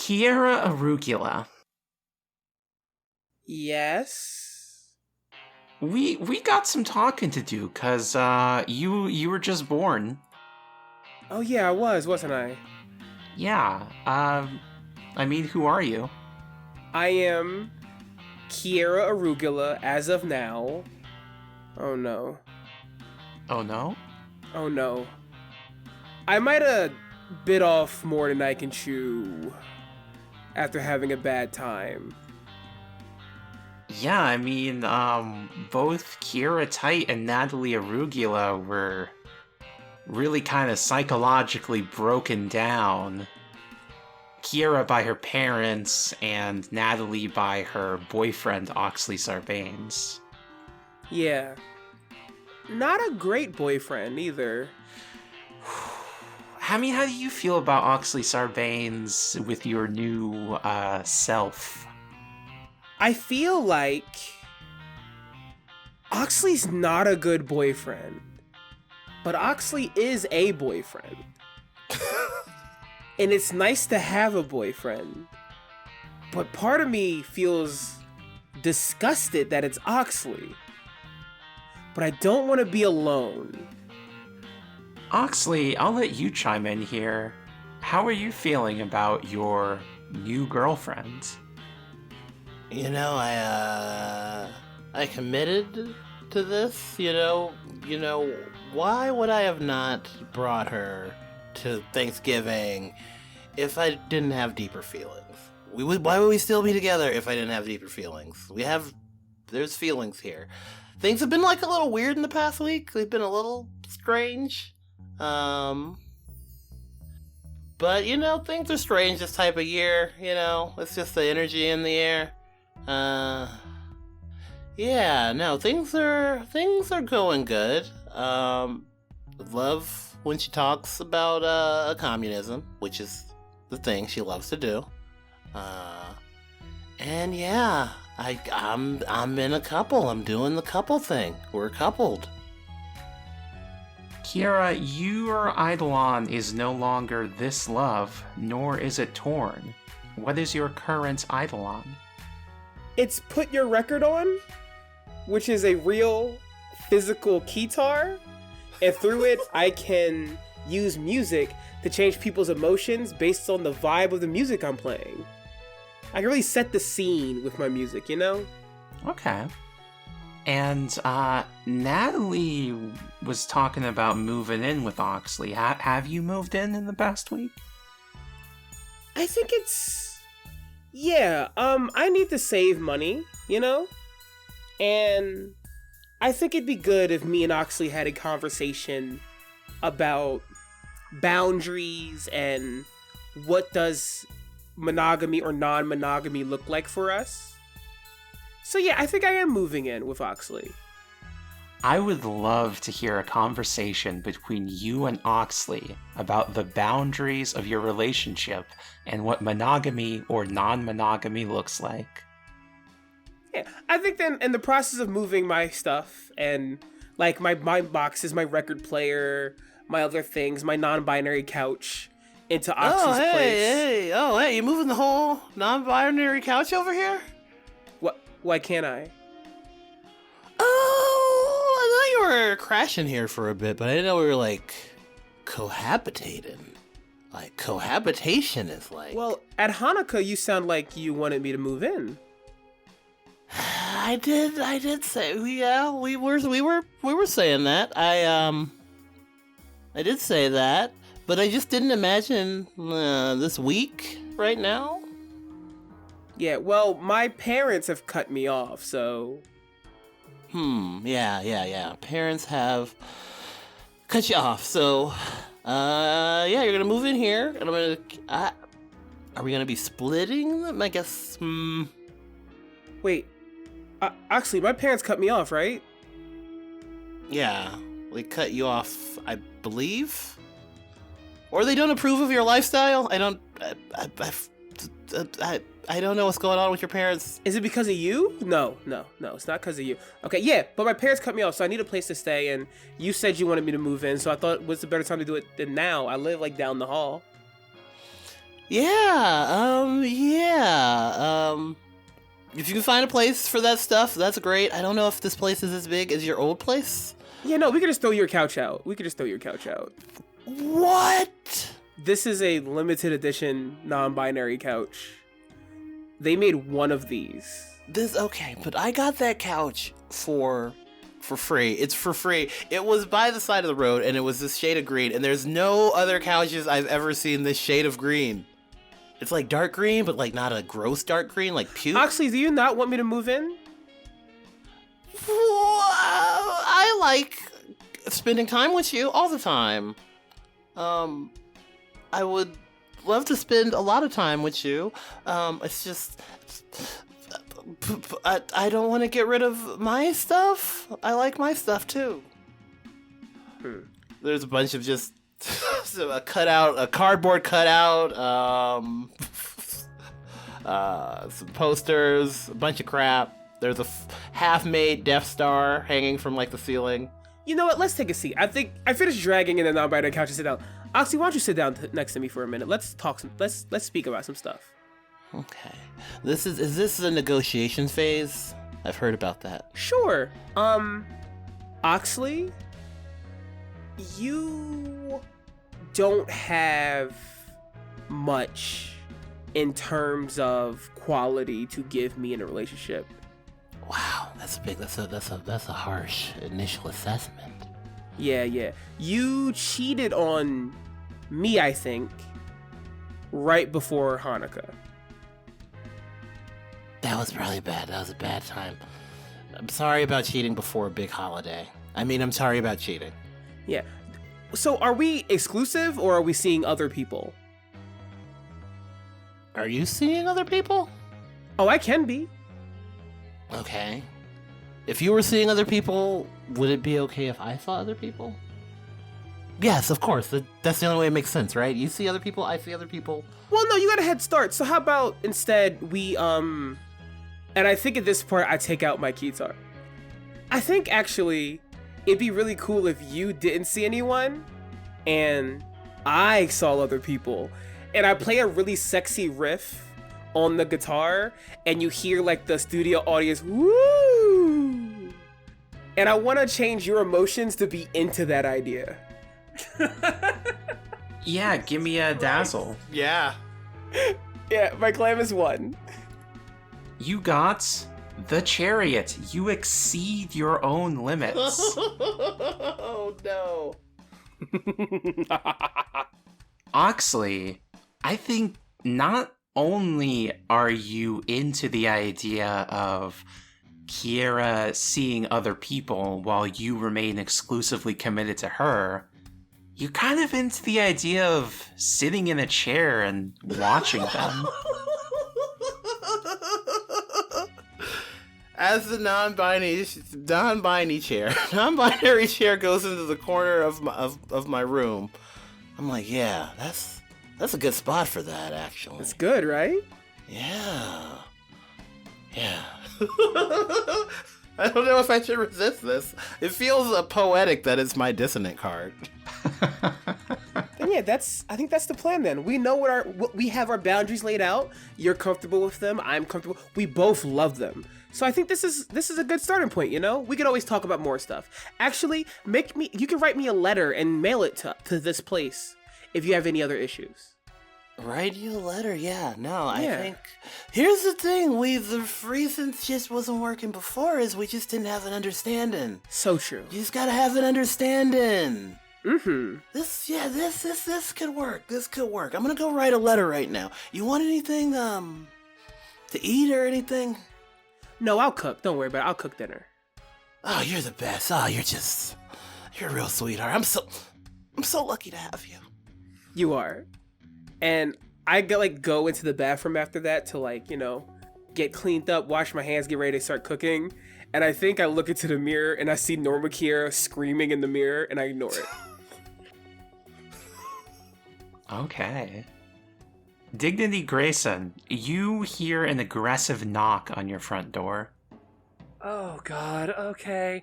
Kierra Arugula. Yes? We got some talking to do, cause you were just born. Oh yeah, I was, wasn't I? Yeah. I mean, who are you? I am Kierra Arugula as of now. Oh no. Oh no? Oh no. I might have bit off more than I can chew after having a bad time. Yeah, I mean, both Kierra Tight and Natalie Arugula were really kind of psychologically broken down. Kierra by her parents, and Natalie by her boyfriend, Oxley Sarbanes. Yeah. Not a great boyfriend either. I mean, how do you feel about Oxley Sarbanes with your new, self? I feel like Oxley's not a good boyfriend, but Oxley is a boyfriend. And it's nice to have a boyfriend, but part of me feels disgusted that it's Oxley. But I don't want to be alone. Oxley, I'll let you chime in here. How are you feeling about your new girlfriend? You know, I committed to this, you know, why would I have not brought her to Thanksgiving if I didn't have deeper feelings? Why would we still be together if I didn't have deeper feelings? There's feelings here. Things have been like a little weird in the past week. They've been a little strange. But you know, things are strange this type of year, you know, it's just the energy in the air. Yeah, no, things are going good. Love when she talks about communism, which is the thing she loves to do. And yeah, I'm in a couple. I'm doing the couple thing. We're coupled. Kierra, your Eidolon is no longer this love, nor is it torn. What is your current Eidolon? It's Put Your Record On, which is a real physical keytar, and through it I can use music to change people's emotions based on the vibe of the music I'm playing. I can really set the scene with my music, you know? Okay. And Natalie was talking about moving in with Oxley. Have you moved in the past week? I think I need to save money, you know? And I think it'd be good if me and Oxley had a conversation about boundaries and what does monogamy or non-monogamy look like for us. So yeah, I think I am moving in with Oxley. I would love to hear a conversation between you and Oxley about the boundaries of your relationship and what monogamy or non-monogamy looks like. Yeah, I think then in the process of moving my stuff and like my boxes, my record player, my other things, my non-binary couch into Oxley's place. Hey, you moving the whole non-binary couch over here? Why can't I? Oh, I thought you were crashing here for a bit, but I didn't know we were like cohabitating. Like cohabitation is like. Well, at Hanukkah, you sound like you wanted me to move in. I did say, yeah, we were saying that. I did say that, but I just didn't imagine this week right now. Yeah, well, my parents have cut me off, so. Yeah. Parents have cut you off, so. Yeah, you're gonna move in here, and are we gonna be splitting them? I guess. Wait, Oxley, my parents cut me off, right? Yeah, they cut you off, I believe. Or they don't approve of your lifestyle. I don't know what's going on with your parents. Is it because of you? No, it's not because of you. Okay, yeah, but my parents cut me off, so I need a place to stay, and you said you wanted me to move in, so I thought, what's a better time to do it than now? I live, like, down the hall. Yeah, if you can find a place for that stuff, that's great. I don't know if this place is as big as your old place. Yeah, no, we could just throw your couch out. What? This is a limited edition non-binary couch. They made one of these. Okay, but I got that couch for free. It's for free. It was by the side of the road, and it was this shade of green, and there's no other couches I've ever seen this shade of green. It's like dark green, but like not a gross dark green, like puke. Oxley, do you not want me to move in? I like spending time with you all the time. I would love to spend a lot of time with you. It's just... I don't want to get rid of my stuff. I like my stuff too. There's a bunch of just a cardboard cutout, some posters, a bunch of crap. There's a half-made Death Star hanging from like the ceiling. You know what? Let's take a seat. I think I finished dragging in the non-binary couch and sit down. Oxy, why don't you sit down next to me for a minute? Let's talk. Let's speak about some stuff. Okay. Is this a negotiation phase? I've heard about that. Sure. Oxley, you don't have much in terms of quality to give me in a relationship. Wow, that's a harsh initial assessment. Yeah. You cheated on me, I think, right before Hanukkah. That was probably bad. That was a bad time. I'm sorry about cheating before a big holiday. I'm sorry about cheating. Yeah. So are we exclusive or are we seeing other people? Are you seeing other people? Oh, I can be. Okay. If you were seeing other people, would it be okay if I saw other people? Yes, of course. That's the only way it makes sense, right? You see other people, I see other people. Well, no, you got a head start. So how about instead we, and I think at this part I take out my guitar. I think actually it'd be really cool if you didn't see anyone and I saw other people and I play a really sexy riff on the guitar and you hear like the studio audience, woo! And I want to change your emotions to be into that idea. Yeah, give me a dazzle. Yeah. Yeah, my claim is 1. You got the chariot. You exceed your own limits. Oh no. Oxley, I think not only are you into the idea of Kierra seeing other people while you remain exclusively committed to her, you're kind of into the idea of sitting in a chair and watching them. As the non-binary chair goes into the corner of my room, I'm like, yeah, that's a good spot for that, actually. It's good, right? Yeah. I don't know if I should resist this. It feels poetic that it's my dissonant card. And yeah, I think that's the plan then. We know we have our boundaries laid out. You're comfortable with them, I'm comfortable. We both love them. So I think this is a good starting point, you know? We could always talk about more stuff. Actually, you can write me a letter and mail it to this place if you have any other issues. Write you a letter, yeah. No, I Yeah. think... Here's the thing, the reason just wasn't working before is we just didn't have an understanding. So true. You just gotta have an understanding. Mm-hmm. This could work. This could work. I'm gonna go write a letter right now. You want anything, to eat or anything? No, I'll cook. Don't worry about it. I'll cook dinner. Oh, you're the best. Oh, you're a real sweetheart. I'm so lucky to have you. You are. And I go into the bathroom after that to get cleaned up, wash my hands, get ready to start cooking. And I think I look into the mirror and I see Norma Kierra screaming in the mirror and I ignore it. Okay. Dignity Grayson, you hear an aggressive knock on your front door. Oh god, okay.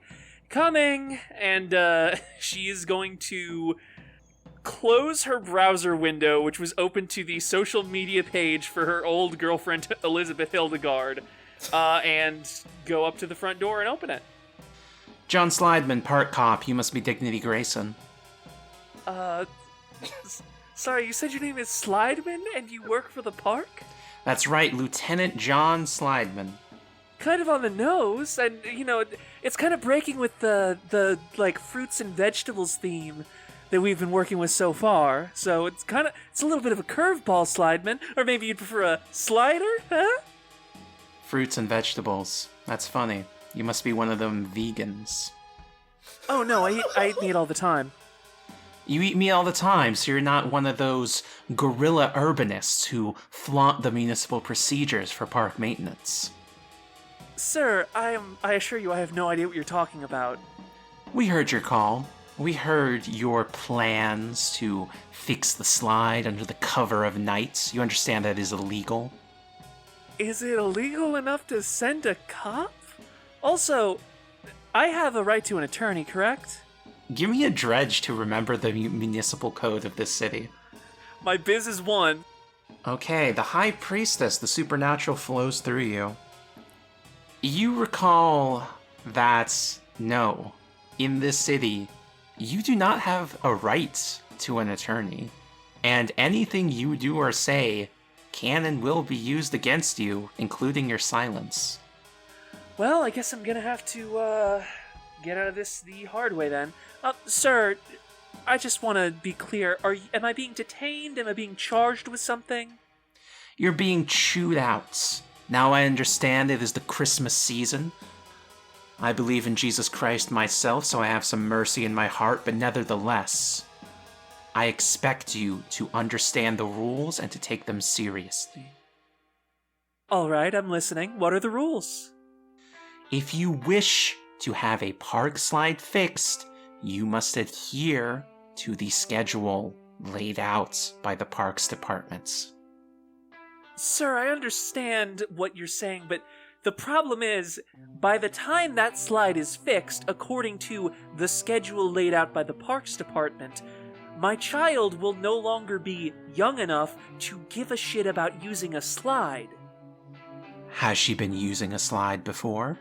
Coming! And she is going to close her browser window, which was open to the social media page for her old girlfriend, Elizabeth Hildegard. and go up to the front door and open it. John Slideman, part cop. You must be Dignity Grayson. Sorry, you said your name is Slideman and you work for the park? That's right, Lieutenant John Slideman. Kind of on the nose, and, it's kind of breaking with the fruits and vegetables theme that we've been working with so far. So it's a little bit of a curveball, Slideman. Or maybe you'd prefer a slider, huh? Fruits and vegetables. That's funny. You must be one of them vegans. Oh no, I eat meat all the time. You eat meat all the time, so you're not one of those guerrilla urbanists who flaunt the municipal procedures for park maintenance. Sir, I assure you I have no idea what you're talking about. We heard your call. We heard your plans to fix the slide under the cover of night. You understand that is illegal? Is it illegal enough to send a cop? Also, I have a right to an attorney, correct? Give me a dredge to remember the municipal code of this city. My biz is 1. Okay, the High Priestess, the supernatural flows through you. You recall that, no, in this city, you do not have a right to an attorney, and anything you do or say can and will be used against you, including your silence. Well, I guess I'm gonna have to, get out of this the hard way then. Sir, I just want to be clear. Am I being detained? Am I being charged with something? You're being chewed out. Now I understand it is the Christmas season. I believe in Jesus Christ myself, so I have some mercy in my heart, but nevertheless, I expect you to understand the rules and to take them seriously. All right, I'm listening. What are the rules? If you wish to have a park slide fixed, you must adhere to the schedule laid out by the Parks Department. Sir, I understand what you're saying, but the problem is, by the time that slide is fixed, according to the schedule laid out by the Parks Department, my child will no longer be young enough to give a shit about using a slide. Has she been using a slide before?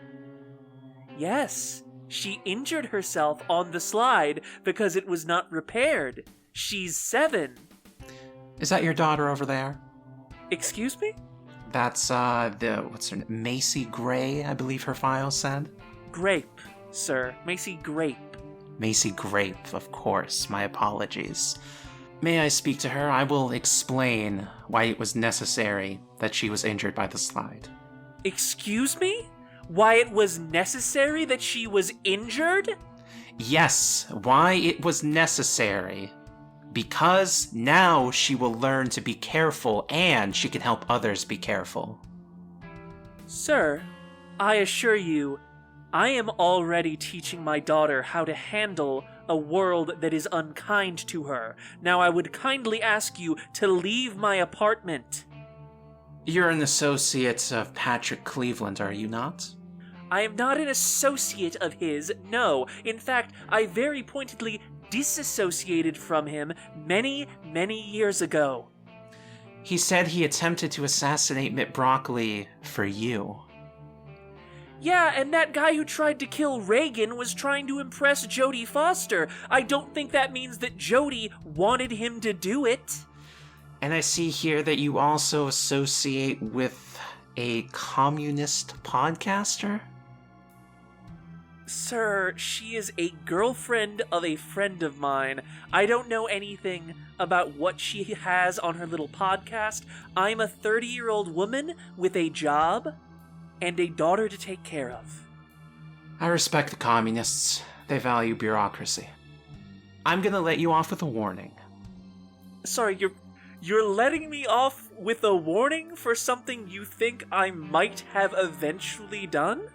Yes, she injured herself on the slide because it was not repaired. She's 7. Is that your daughter over there? Excuse me? That's, what's her name? Macy Gray, I believe her file said? Grape, sir. Macy Grape. Macy Grape, of course. My apologies. May I speak to her? I will explain why it was necessary that she was injured by the slide. Excuse me? Why it was necessary that she was injured? Yes, why it was necessary. Because now she will learn to be careful and she can help others be careful. Sir, I assure you, I am already teaching my daughter how to handle a world that is unkind to her. Now I would kindly ask you to leave my apartment. You're an associate of Patrick Cleveland, are you not? I am not an associate of his, no. In fact, I very pointedly disassociated from him many, many years ago. He said he attempted to assassinate Mitt Broccoli for you. Yeah, and that guy who tried to kill Reagan was trying to impress Jodie Foster. I don't think that means that Jodie wanted him to do it. And I see here that you also associate with a communist podcaster? Sir, she is a girlfriend of a friend of mine. I don't know anything about what she has on her little podcast. I'm a 30-year-old woman with a job and a daughter to take care of. I respect the communists. They value bureaucracy. I'm gonna let you off with a warning. Sorry, you're letting me off with a warning for something you think I might have eventually done?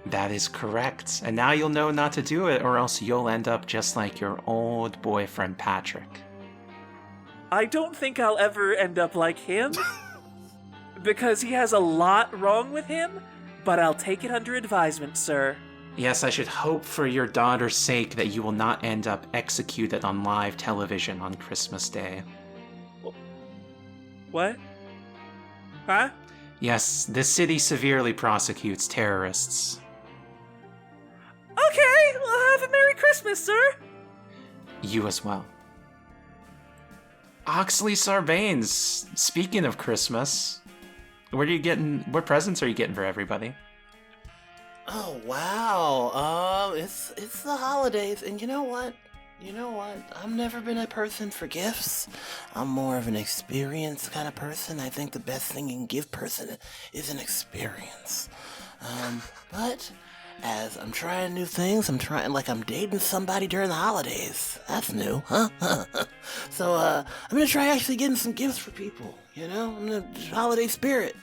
That is correct. And now you'll know not to do it, or else you'll end up just like your old boyfriend Patrick. I don't think I'll ever end up like him, because he has a lot wrong with him, but I'll take it under advisement, sir. Yes, I should hope for your daughter's sake that you will not end up executed on live television on Christmas Day. What? Huh? Yes, this city severely prosecutes terrorists. Okay, well, have a Merry Christmas, sir. You as well. Oxley Sarbanes, speaking of Christmas, what presents are you getting for everybody? Oh wow. It's the holidays, and you know what? I've never been a person for gifts. I'm more of an experience kind of person. I think the best thing you can give person is an experience. But as I'm trying new things, I'm dating somebody during the holidays. That's new, huh? So I'm gonna try actually getting some gifts for people. I'm in the holiday spirit.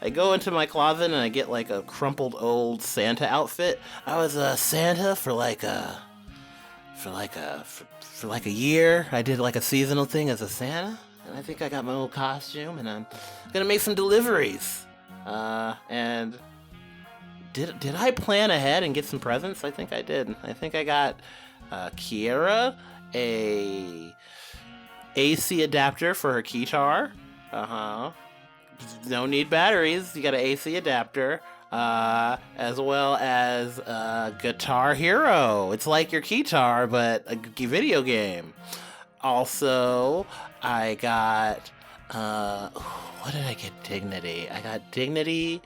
I go into my closet and I get like a crumpled old Santa outfit. I was a Santa for like a year. I did like a seasonal thing as a Santa, and I think I got my old costume, and I'm gonna make some deliveries. And did I plan ahead and get some presents? I think I did. I think I got Kierra a AC adapter for her guitar. No need batteries. You got an AC adapter, as well as Guitar Hero. It's like your guitar, but a video game. Also, I got what did I get? Dignity. I got Dignity.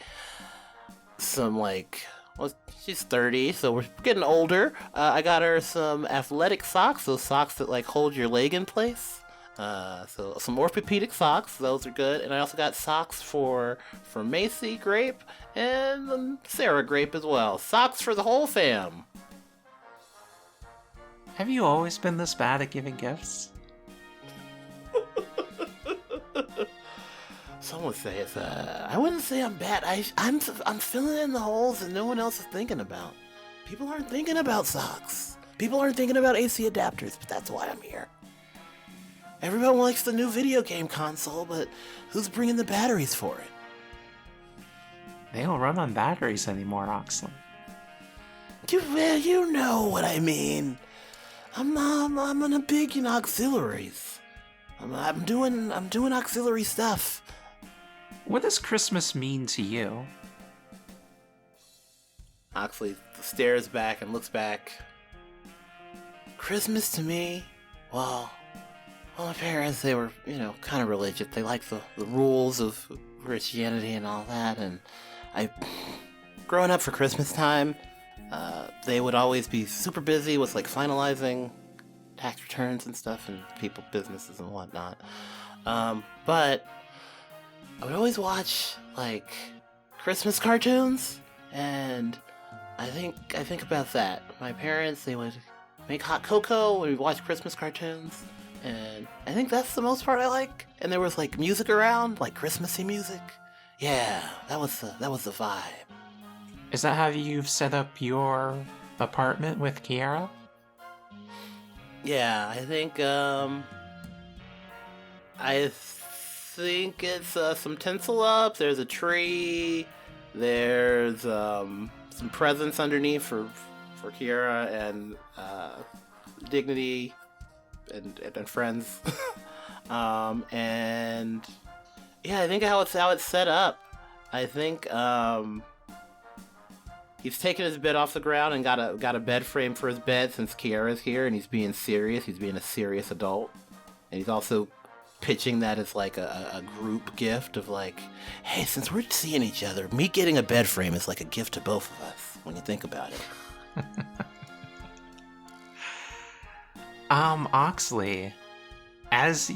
She's 30, so we're getting older. I got her some athletic socks, those socks that like hold your leg in place. So some orthopedic socks, those are good. And I also got socks for Macy Grape and Sarah Grape as well. Socks for the whole fam. Have you always been this bad at giving gifts? Some would say it's I wouldn't say I'm bad. I'm filling in the holes that no one else is thinking about. People aren't thinking about socks. People aren't thinking about AC adapters, but that's why I'm here. Everyone likes the new video game console, but who's bringing the batteries for it? They don't run on batteries anymore, Oxley. You know what I mean. I'm in a big auxiliaries. I'm doing auxiliary stuff. What does Christmas mean to you? Oxley stares back and looks back. Christmas to me, well, my parents, they were, kind of religious. They liked the rules of Christianity and all that. And growing up for Christmas time, they would always be super busy with finalizing tax returns and stuff and businesses and whatnot. But I would always watch Christmas cartoons, and I think about that. My parents, they would make hot cocoa when we watch Christmas cartoons. And I think that's the most part I like. And there was music around, Christmassy music. Yeah, that was the vibe. Is that how you've set up your apartment with Kierra? Yeah, I think it's some tinsel up. There's a tree. There's some presents underneath for Kierra and Dignity. And friends. And yeah, I think how it's set up. I think he's taken his bed off the ground and got a bed frame for his bed since Kierra's here, and he's being serious. He's being a serious adult, and he's also pitching that as a group gift of hey, since we're seeing each other, me getting a bed frame is a gift to both of us when you think about it. Oxley, as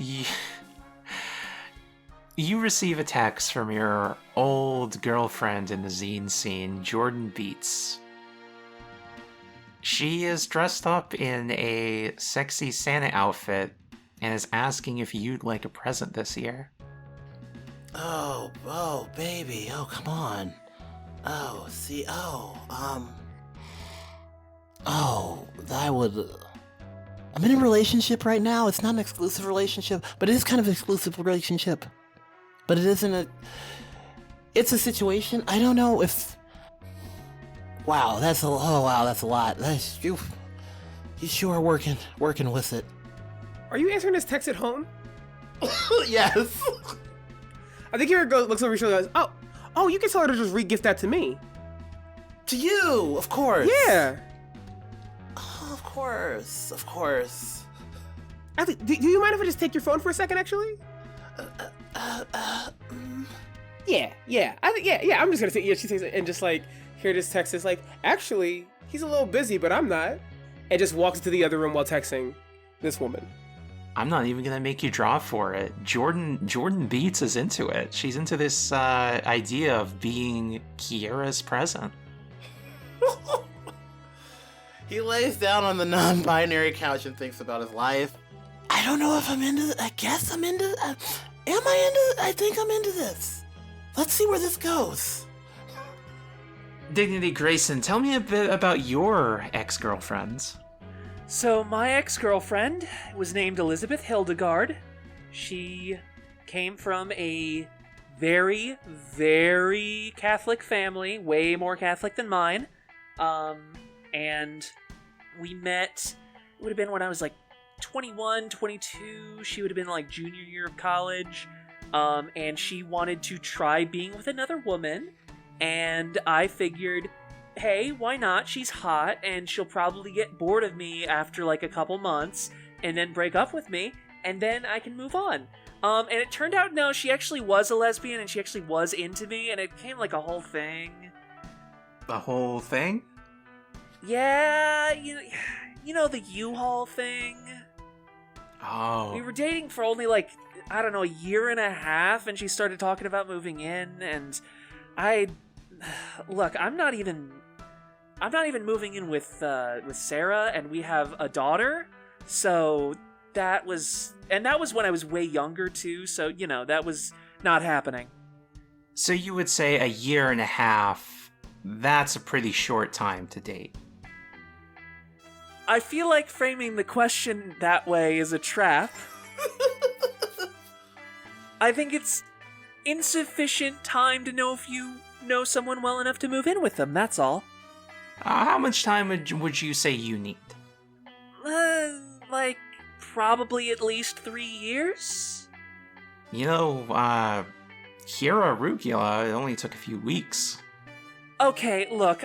you receive a text from your old girlfriend in the zine scene, Jordan Beats. She is dressed up in a sexy Santa outfit and is asking if you'd like a present this year. Oh, baby, come on. I'm in a relationship right now. It's not an exclusive relationship, but it is kind of an exclusive relationship. But it isn't it's a situation. I don't know if... Wow, that's a lot. You sure are working with it. Are you answering this text at home? Yes. I think Kierra looks over your shoulder and goes, oh, you can tell her to just re-gift that to me. To you, of course. Yeah. Oh, of course. Actually, do you mind if I just take your phone for a second, actually? Yeah. I'm just gonna take. Yeah, she takes it and just like hear this text is like, actually, he's a little busy, but I'm not, and just walks into the other room while texting this woman. I'm not even gonna make you draw for it. Jordan Beats is into it. She's into this idea of being Kierra's present. He lays down on the non-binary couch and thinks about his life. I don't know if I'm into it. I guess I'm into it. Am I into it? I think I'm into this. Let's see where this goes. Dignity Grayson, tell me a bit about your ex-girlfriends. So my ex-girlfriend was named Elizabeth Hildegard. She came from a very, very Catholic family, way more Catholic than mine. And we met, it would have been when I was like 21, 22. She would have been like junior year of college. And she wanted to try being with another woman. And I figured, hey, why not? She's hot, and she'll probably get bored of me after like a couple months, and then break up with me, and then I can move on. And it turned out, no, she actually was a lesbian, and she actually was into me, and it became like a whole thing. The whole thing? Yeah, you know the U-Haul thing? Oh. We were dating for only like, I don't know, a year and a half, and she started talking about moving in, and look, I'm not even moving in with Sarah, and we have a daughter. So that was when I was way younger too. So that was not happening. So you would say a year and a half? That's a pretty short time to date. I feel like framing the question that way is a trap. I think it's insufficient time to know if you know someone well enough to move in with them, that's all. How much time would you say you need? Like, probably at least 3 years? Kierra Arugula, it only took a few weeks. Okay, look,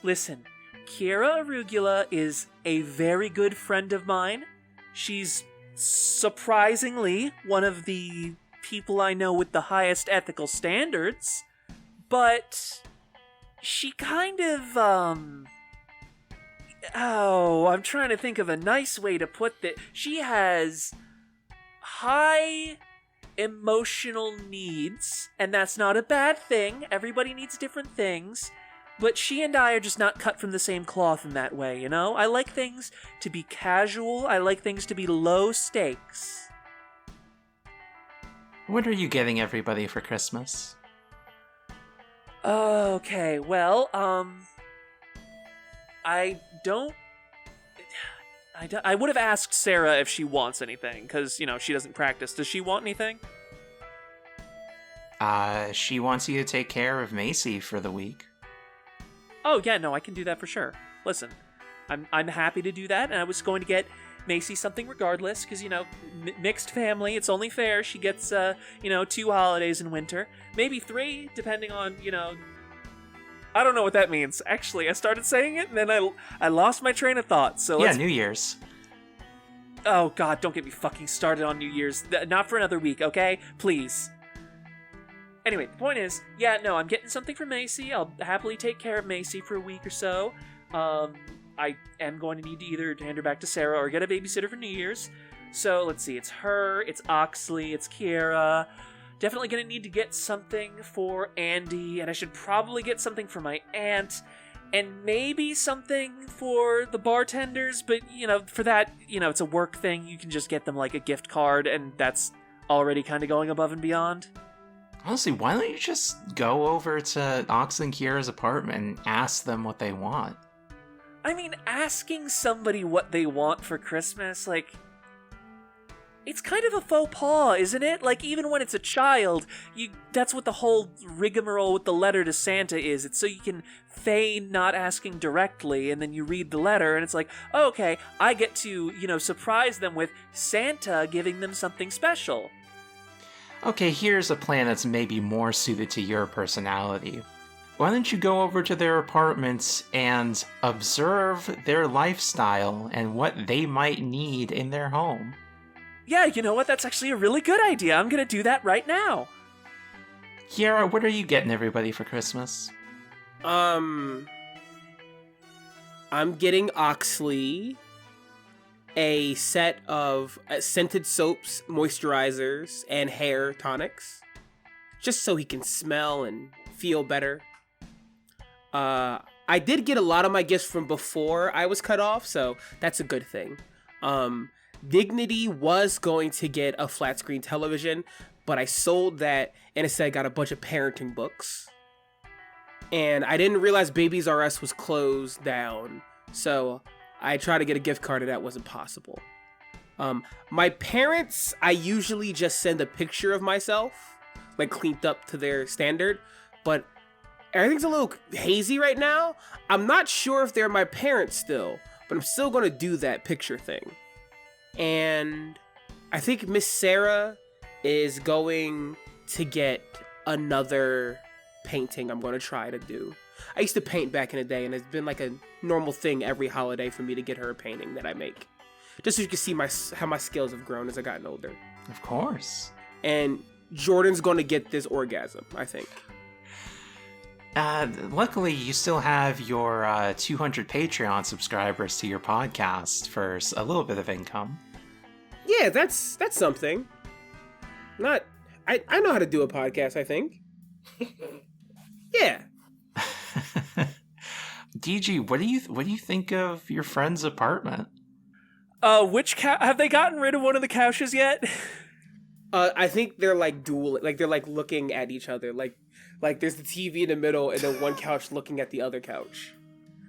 Listen, Kierra Arugula is a very good friend of mine. She's surprisingly one of the people I know with the highest ethical standards, but she kind of, I'm trying to think of a nice way to put that. She has high emotional needs, and that's not a bad thing. Everybody needs different things, but she and I are just not cut from the same cloth in that way, I like things to be casual. I like things to be low stakes. What are you getting everybody for Christmas? Okay, well, I would have asked Sarah if she wants anything, because, she doesn't practice. Does she want anything? She wants you to take care of Macy for the week. Oh, yeah, no, I can do that for sure. Listen, I'm happy to do that, and I was going to get Macy something regardless, because, mixed family, it's only fair. She gets, 2 holidays in winter. Maybe 3, depending on, I don't know what that means. Actually, I started saying it, and then I lost my train of thought, so Yeah, New Year's. Oh, God, don't get me fucking started on New Year's. Not for another week, okay? Please. Anyway, the point is, I'm getting something for Macy. I'll happily take care of Macy for a week or so. I am going to need to either hand her back to Sarah or get a babysitter for New Year's. So, let's see. It's her, it's Oxley, it's Kierra. Definitely going to need to get something for Andy, and I should probably get something for my aunt, and maybe something for the bartenders, but, for that, it's a work thing. You can just get them, like, a gift card, and that's already kind of going above and beyond. Honestly, why don't you just go over to Oxley and Kierra's apartment and ask them what they want? I mean, asking somebody what they want for Christmas, it's kind of a faux pas, isn't it? Like, even when it's a child, that's what the whole rigmarole with the letter to Santa is. It's so you can feign not asking directly, and then you read the letter, and it's like, oh, okay, I get to, surprise them with Santa giving them something special. Okay, here's a plan that's maybe more suited to your personality. Why don't you go over to their apartments and observe their lifestyle and what they might need in their home? Yeah, you know what? That's actually a really good idea. I'm gonna do that right now. Kierra, what are you getting everybody for Christmas? I'm getting Oxley a set of scented soaps, moisturizers, and hair tonics, just so he can smell and feel better. I did get a lot of my gifts from before I was cut off, so that's a good thing. Dignity was going to get a flat screen television, but I sold that and instead got a bunch of parenting books. And I didn't realize Babies R Us was closed down, so I tried to get a gift card and that wasn't possible. My parents, I usually just send a picture of myself, like cleaned up to their standard, but everything's a little hazy right now. I'm not sure if they're my parents still, but I'm still going to do that picture thing. And I think Miss Sarah is going to get another painting I'm going to try to do. I used to paint back in the day, and it's been like a normal thing every holiday for me to get her a painting that I make. Just so you can see how my skills have grown as I've gotten older. Of course. And Jordan's going to get this orgasm, I think. Luckily, you still have your 200 Patreon subscribers to your podcast for a little bit of income. Yeah, that's something. I know how to do a podcast, I think. Yeah. DG, what do you think of your friend's apartment? Have they gotten rid of one of the couches yet? I think they're like dual, like they're like looking at each other, like there's the TV in the middle and then one couch looking at the other couch.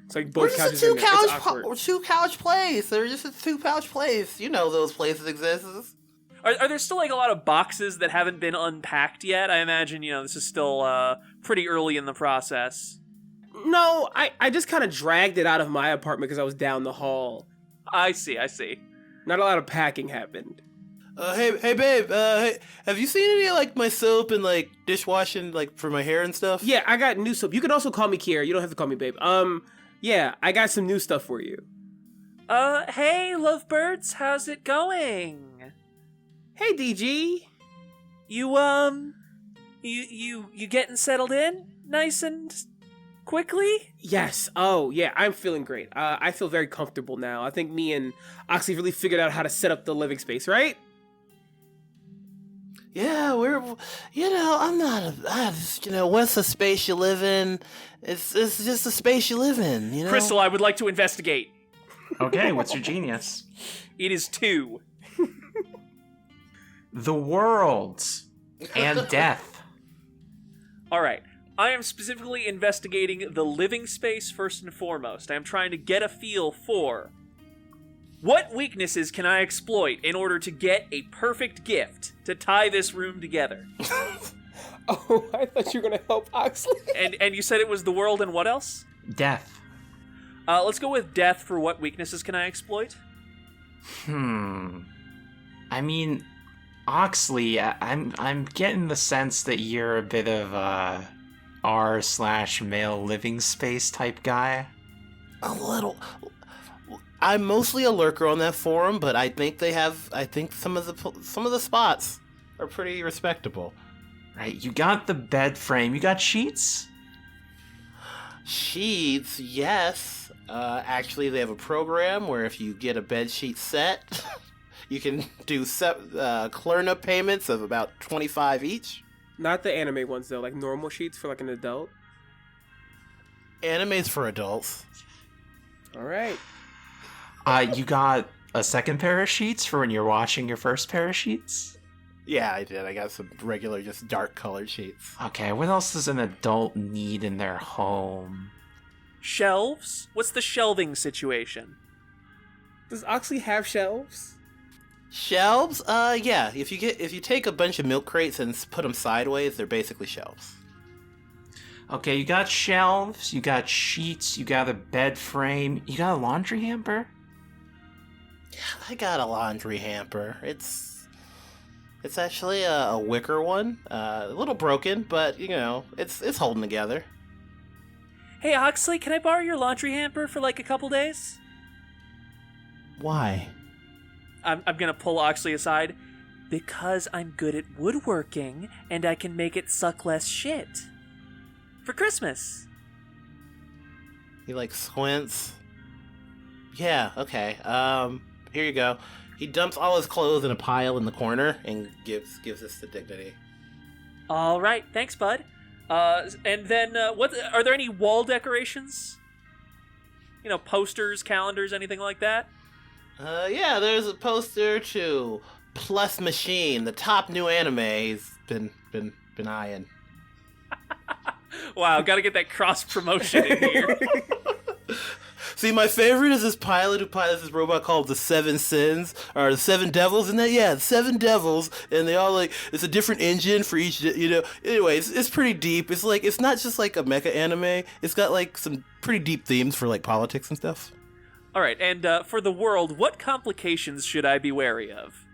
It's like both couches in there. It's awkward. Two couch place. They're just a 2-couch place. You know those places exist. Are there still like a lot of boxes that haven't been unpacked yet? I imagine, this is still pretty early in the process. No, I just kind of dragged it out of my apartment because I was down the hall. I see. Not a lot of packing happened. Hey, babe. Hey, have you seen any like my soap and like dishwashing like for my hair and stuff? Yeah, I got new soap. You can also call me Kierra. You don't have to call me babe. Yeah, I got some new stuff for you. Hey, lovebirds, how's it going? Hey, DG. You getting settled in nice and quickly? Yes. Oh, yeah, I'm feeling great. I feel very comfortable now. I think me and Oxley really figured out how to set up the living space, right? Yeah, I'm not what's the space you live in? It's just the space you live in, Crystal, I would like to investigate. Okay, what's your genius? It is 2. The world and death. All right. I am specifically investigating the living space first and foremost. I am trying to get a feel for what weaknesses can I exploit in order to get a perfect gift to tie this room together. Oh, I thought you were going to help Oxley. And you said it was the world and what else? Death. Let's go with death for what weaknesses can I exploit? I mean, Oxley, I'm getting the sense that you're a bit of a r/male living space type guy. A little. I'm mostly a lurker on that forum, but I think some of the spots are pretty respectable. Right, you got the bed frame. You got sheets? Sheets, yes. Actually, they have a program where if you get a bed sheet set, you can do Klerna payments of about $25 each. Not the anime ones, though. Like normal sheets for like an adult. Anime's for adults. All right. You got a second pair of sheets for when you're washing your first pair of sheets? Yeah, I did. I got some regular, just dark colored sheets. Okay, what else does an adult need in their home? Shelves? What's the shelving situation? Does Oxley have shelves? Shelves? Yeah. If you take a bunch of milk crates and put them sideways, they're basically shelves. Okay, you got shelves, you got sheets, you got a bed frame, you got a laundry hamper? Yeah, I got a laundry hamper. It's It's actually a wicker one, a little broken, but it's holding together. Hey, Oxley, can I borrow your laundry hamper for like a couple days? Why? I'm gonna pull Oxley aside. Because I'm good at woodworking, and I can make it suck less shit. For Christmas. He squints. Yeah, okay. Here you go. He dumps all his clothes in a pile in the corner and gives this to Dignity. All right, thanks, bud. And then, what are there any wall decorations? Posters, calendars, anything like that? Yeah, there's a poster to Plus Machine, the top new anime he's been eyeing. Wow, gotta get that cross promotion in here. See, my favorite is this pilot who pilots this robot called the Seven Sins, or the Seven Devils, and the Seven Devils, and they all it's a different engine for each, Anyways, it's pretty deep. It's not just like a mecha anime. It's got some pretty deep themes for politics and stuff. All right, and for the world, what complications should I be wary of?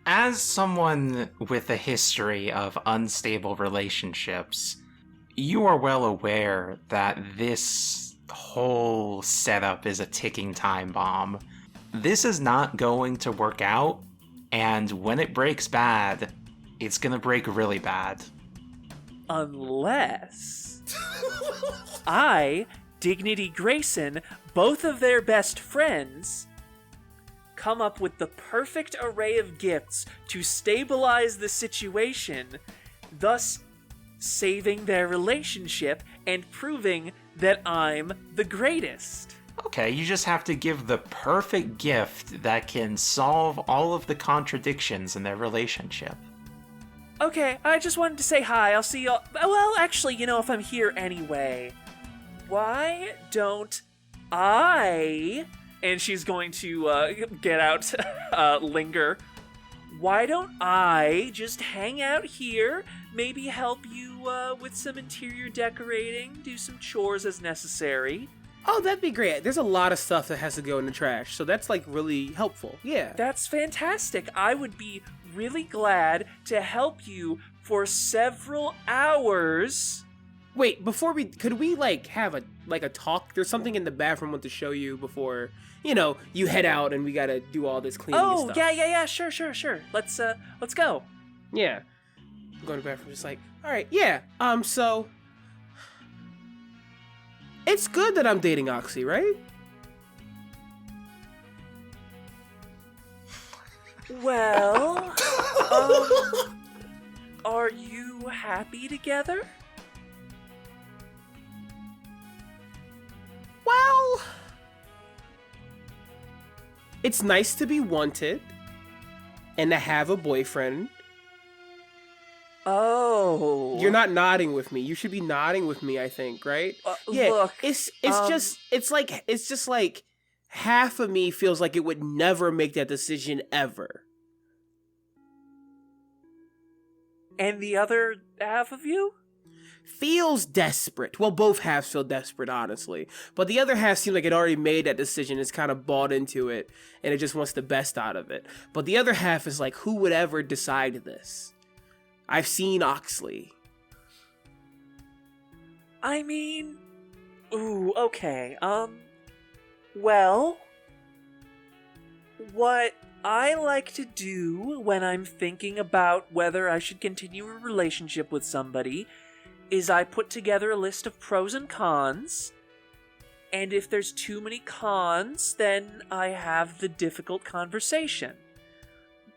As someone with a history of unstable relationships, you are well aware that this whole setup is a ticking time bomb. This is not going to work out, and when it breaks bad, it's gonna break really bad. Unless I, Dignity Grayson, both of their best friends, come up with the perfect array of gifts to stabilize the situation, thus saving their relationship and proving that I'm the greatest. Okay, you just have to give the perfect gift that can solve all of the contradictions in their relationship. Okay, I just wanted to say hi. I'll see y'all. Well, actually, if I'm here anyway, why don't I... And she's going to get out, linger. Why don't I just hang out here, maybe help you with some interior decorating, do some chores as necessary? Oh, that'd be great. There's a lot of stuff that has to go in the trash, so that's really helpful. Yeah. That's fantastic. I would be really glad to help you for several hours. Wait, could we have a talk? There's something in the bathroom I want to show you before, you head out and we gotta do all this cleaning and stuff. Yeah, sure. Let's go. Yeah. I'm going to the bathroom just all right, yeah. So it's good that I'm dating Oxy, right? Well, are you happy together? Well, it's nice to be wanted and to have a boyfriend. Oh. You're not nodding with me. You should be nodding with me, I think, right? Yeah, look, it's just like half of me feels like it would never make that decision ever. And the other half of you? Feels desperate. Well, both halves feel desperate, honestly. But the other half seems like it already made that decision, it's kind of bought into it, and it just wants the best out of it. But the other half is like, who would ever decide this? I've seen Oxley. I mean... Ooh, okay. Well... What I like to do when I'm thinking about whether I should continue a relationship with somebody is I put together a list of pros and cons, and if there's too many cons, then I have the difficult conversation.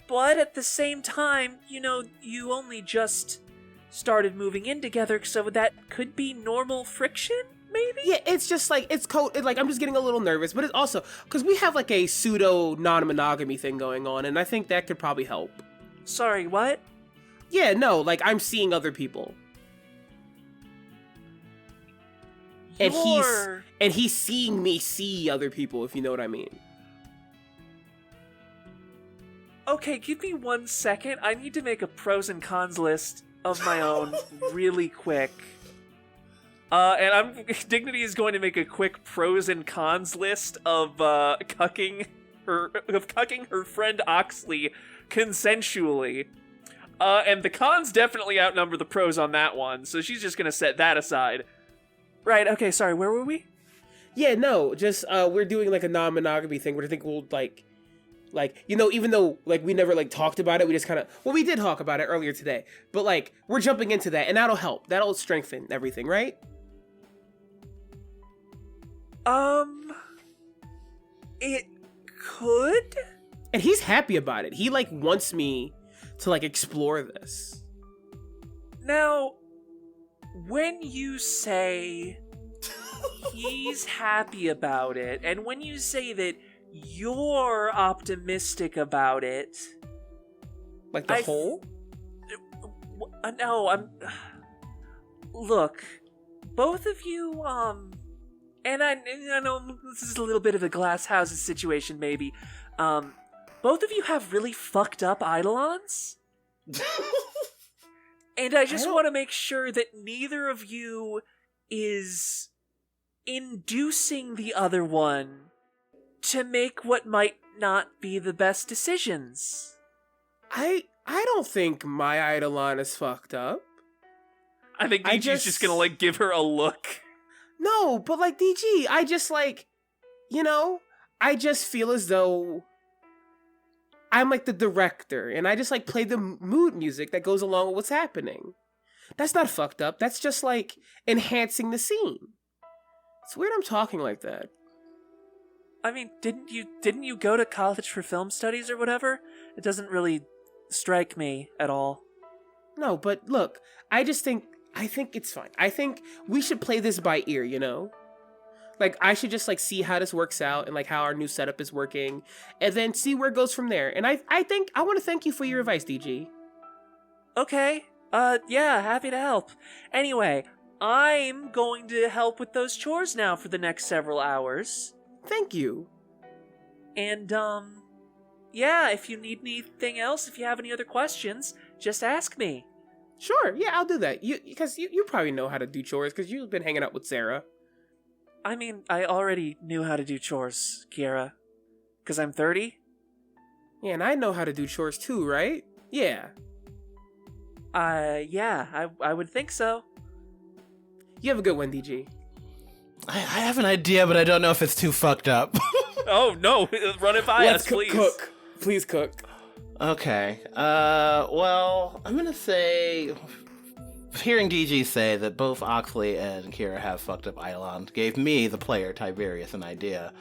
But at the same time, you only just started moving in together, so that could be normal friction, maybe? Yeah, it's just I'm just getting a little nervous, but it's also, because we have a pseudo non-monogamy thing going on, and I think that could probably help. Sorry, what? Yeah, no, I'm seeing other people. And he's seeing me see other people, if you know what I mean. Okay, give me 1 second. I need to make a pros and cons list of my own really quick. And Dignity is going to make a quick pros and cons list of cucking her friend Oxley consensually. And the cons definitely outnumber the pros on that one, so she's just gonna set that aside. Right, okay, sorry, where were we? Yeah, no, just we're doing like a non-monogamy thing, which I think we'll like even though like we never like talked about it, we just kind of we did talk about it earlier today, but like we're jumping into that, and that'll help. That'll strengthen everything, right? It could. And he's happy about it. He like wants me to like explore this. Now, when you say he's happy about it, and when you say that you're optimistic about it, Like the whole? No, I'm... Look, both of you, and I know this is a little bit of a glass houses situation, maybe, both of you have really fucked up Eidolons? And I just want to make sure that neither of you is inducing the other one to make what might not be the best decisions. I don't think my Eidolon is fucked up. I think DG's just gonna, like, give her a look. No, but, like, DG, I just, like, I just feel as though I'm, like, the director, and I just, like, play the mood music that goes along with what's happening. That's not fucked up. That's just, like, enhancing the scene. It's weird I'm talking like that. I mean, didn't you go to college for film studies or whatever? It doesn't really strike me at all. No, but look, I think it's fine. I think we should play this by ear, Like, I should just, like, see how this works out and, like, how our new setup is working, and then see where it goes from there. And I think I want to thank you for your advice, DG. Okay. Yeah, happy to help. Anyway, I'm going to help with those chores now for the next several hours. Thank you. And, yeah, if you need anything else, if you have any other questions, just ask me. Sure, yeah, I'll do that. Because you probably know how to do chores, because you've been hanging out with Sarah. I mean, I already knew how to do chores, Kierra. Because I'm 30. Yeah, and I know how to do chores too, right? Yeah. Yeah, I would think so. You have a good one, DG. I have an idea, but I don't know if it's too fucked up. Oh, no. Run it by us, please. Cook. Please cook. Okay. Well, I'm gonna say... Hearing DG say that both Oxley and Kierra have fucked up Eidolon gave me, the player, Tyberius, an idea.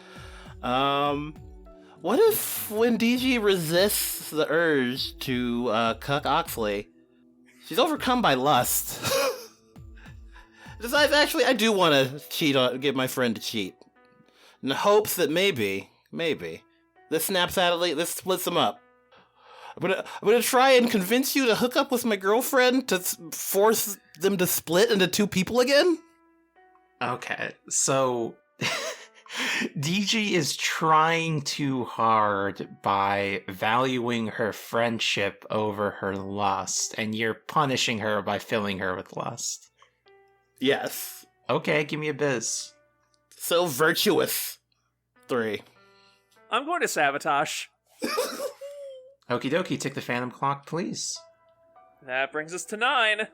What if when DG resists the urge to cuck Oxley, she's overcome by lust? Besides, actually, I do want to get my friend to cheat. In hopes that maybe, this splits them up. I'm gonna try and convince you to hook up with my girlfriend to force them to split into two people again? Okay, so DG is trying too hard by valuing her friendship over her lust, and you're punishing her by filling her with lust. Yes. Okay, give me a biz. So virtuous. 3. I'm going to sabotage. Okie dokie, tick the phantom clock, please. That brings us to 9.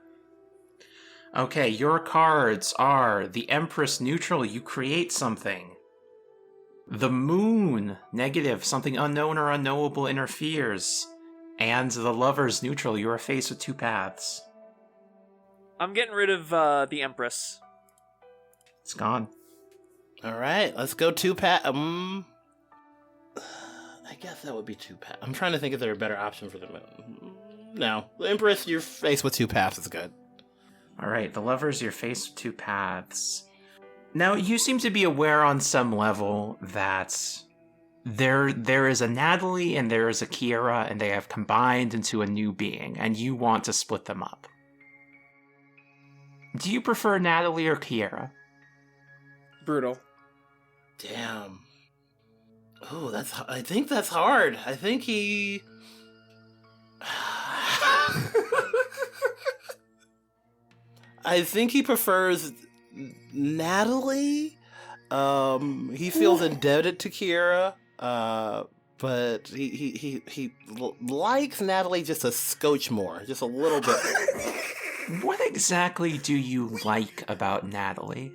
Okay, your cards are the Empress neutral, you create something. The Moon negative, something unknown or unknowable interferes. And the Lovers neutral, you are faced with 2 paths. I'm getting rid of the Empress. It's gone. Alright, let's go 2 paths. I guess that would be 2 paths. I'm trying to think if there's a better option for the Moon. No, the Empress, you're faced with 2 paths, is good. Alright, the Lovers, you're faced with 2 paths. Now, you seem to be aware on some level that there is a Natalie and there is a Kierra, and they have combined into a new being, and you want to split them up. Do you prefer Natalie or Kierra? Brutal. Damn. Oh, I think that's hard. I think he... I think he prefers Natalie. He feels indebted to Kierra. But but he likes Natalie just a scotch more, just a little bit. What exactly do you like about Natalie?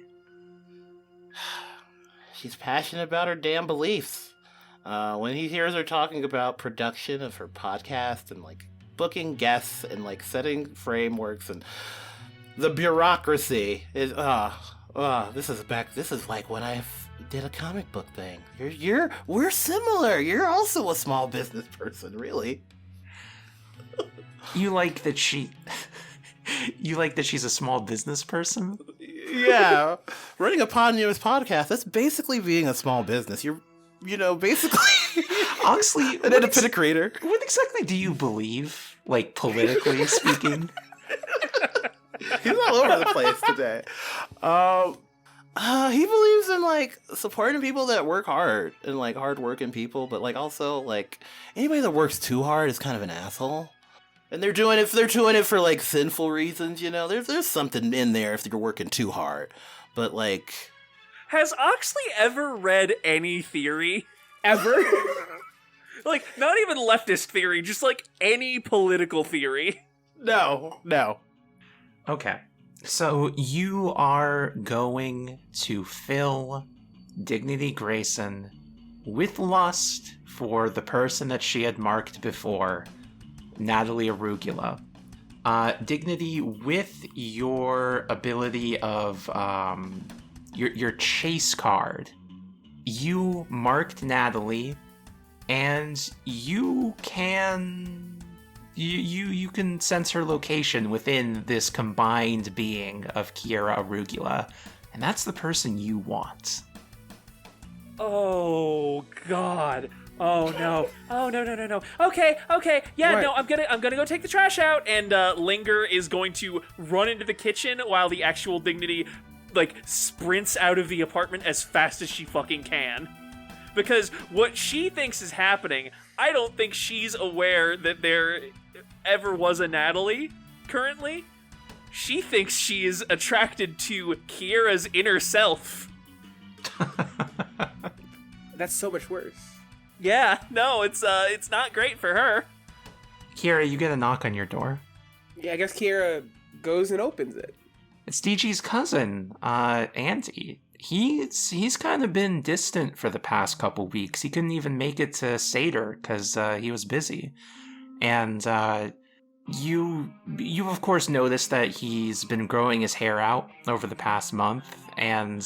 She's passionate about her damn beliefs. When he hears her talking about production of her podcast and like booking guests and like setting frameworks and the bureaucracy is this is like when I did a comic book thing. We're similar. You're also a small business person, really. You like that she's a small business person? Yeah. Running a Podnews podcast, that's basically being a small business. You're basically Oxley, an independent creator. What exactly do you believe, like, politically speaking? He's all over the place today. He believes in, like, supporting people that work hard and, like, hard-working people, but, like, also, like, anybody that works too hard is kind of an asshole. And they're doing it for, like, sinful reasons, There's something in there if you're working too hard. But, like... Has Oxley ever read any theory? Ever? Like, not even leftist theory, just, like, any political theory. No. Okay. So you are going to fill Dignity Grayson with lust for the person that she had marked before, Natalie Arugula. Dignity, with your ability of your chase card, you marked Natalie, and you can sense her location within this combined being of Kierra Arugula, and that's the person you want. Oh God. Oh no. Oh no. Okay. Yeah, What? no, I'm gonna go take the trash out, and Linger is going to run into the kitchen while the actual Dignity like sprints out of the apartment as fast as she fucking can. Because what she thinks is happening, I don't think she's aware that there ever was a Natalie currently. She thinks she is attracted to Kierra's inner self. That's so much worse. Yeah, no, it's not great for her. Kierra, you get a knock on your door. Yeah, I guess Kierra goes and opens it. It's DG's cousin, Andy. He's kind of been distant for the past couple weeks. He couldn't even make it to Seder because he was busy. And you of course noticed that he's been growing his hair out over the past month, and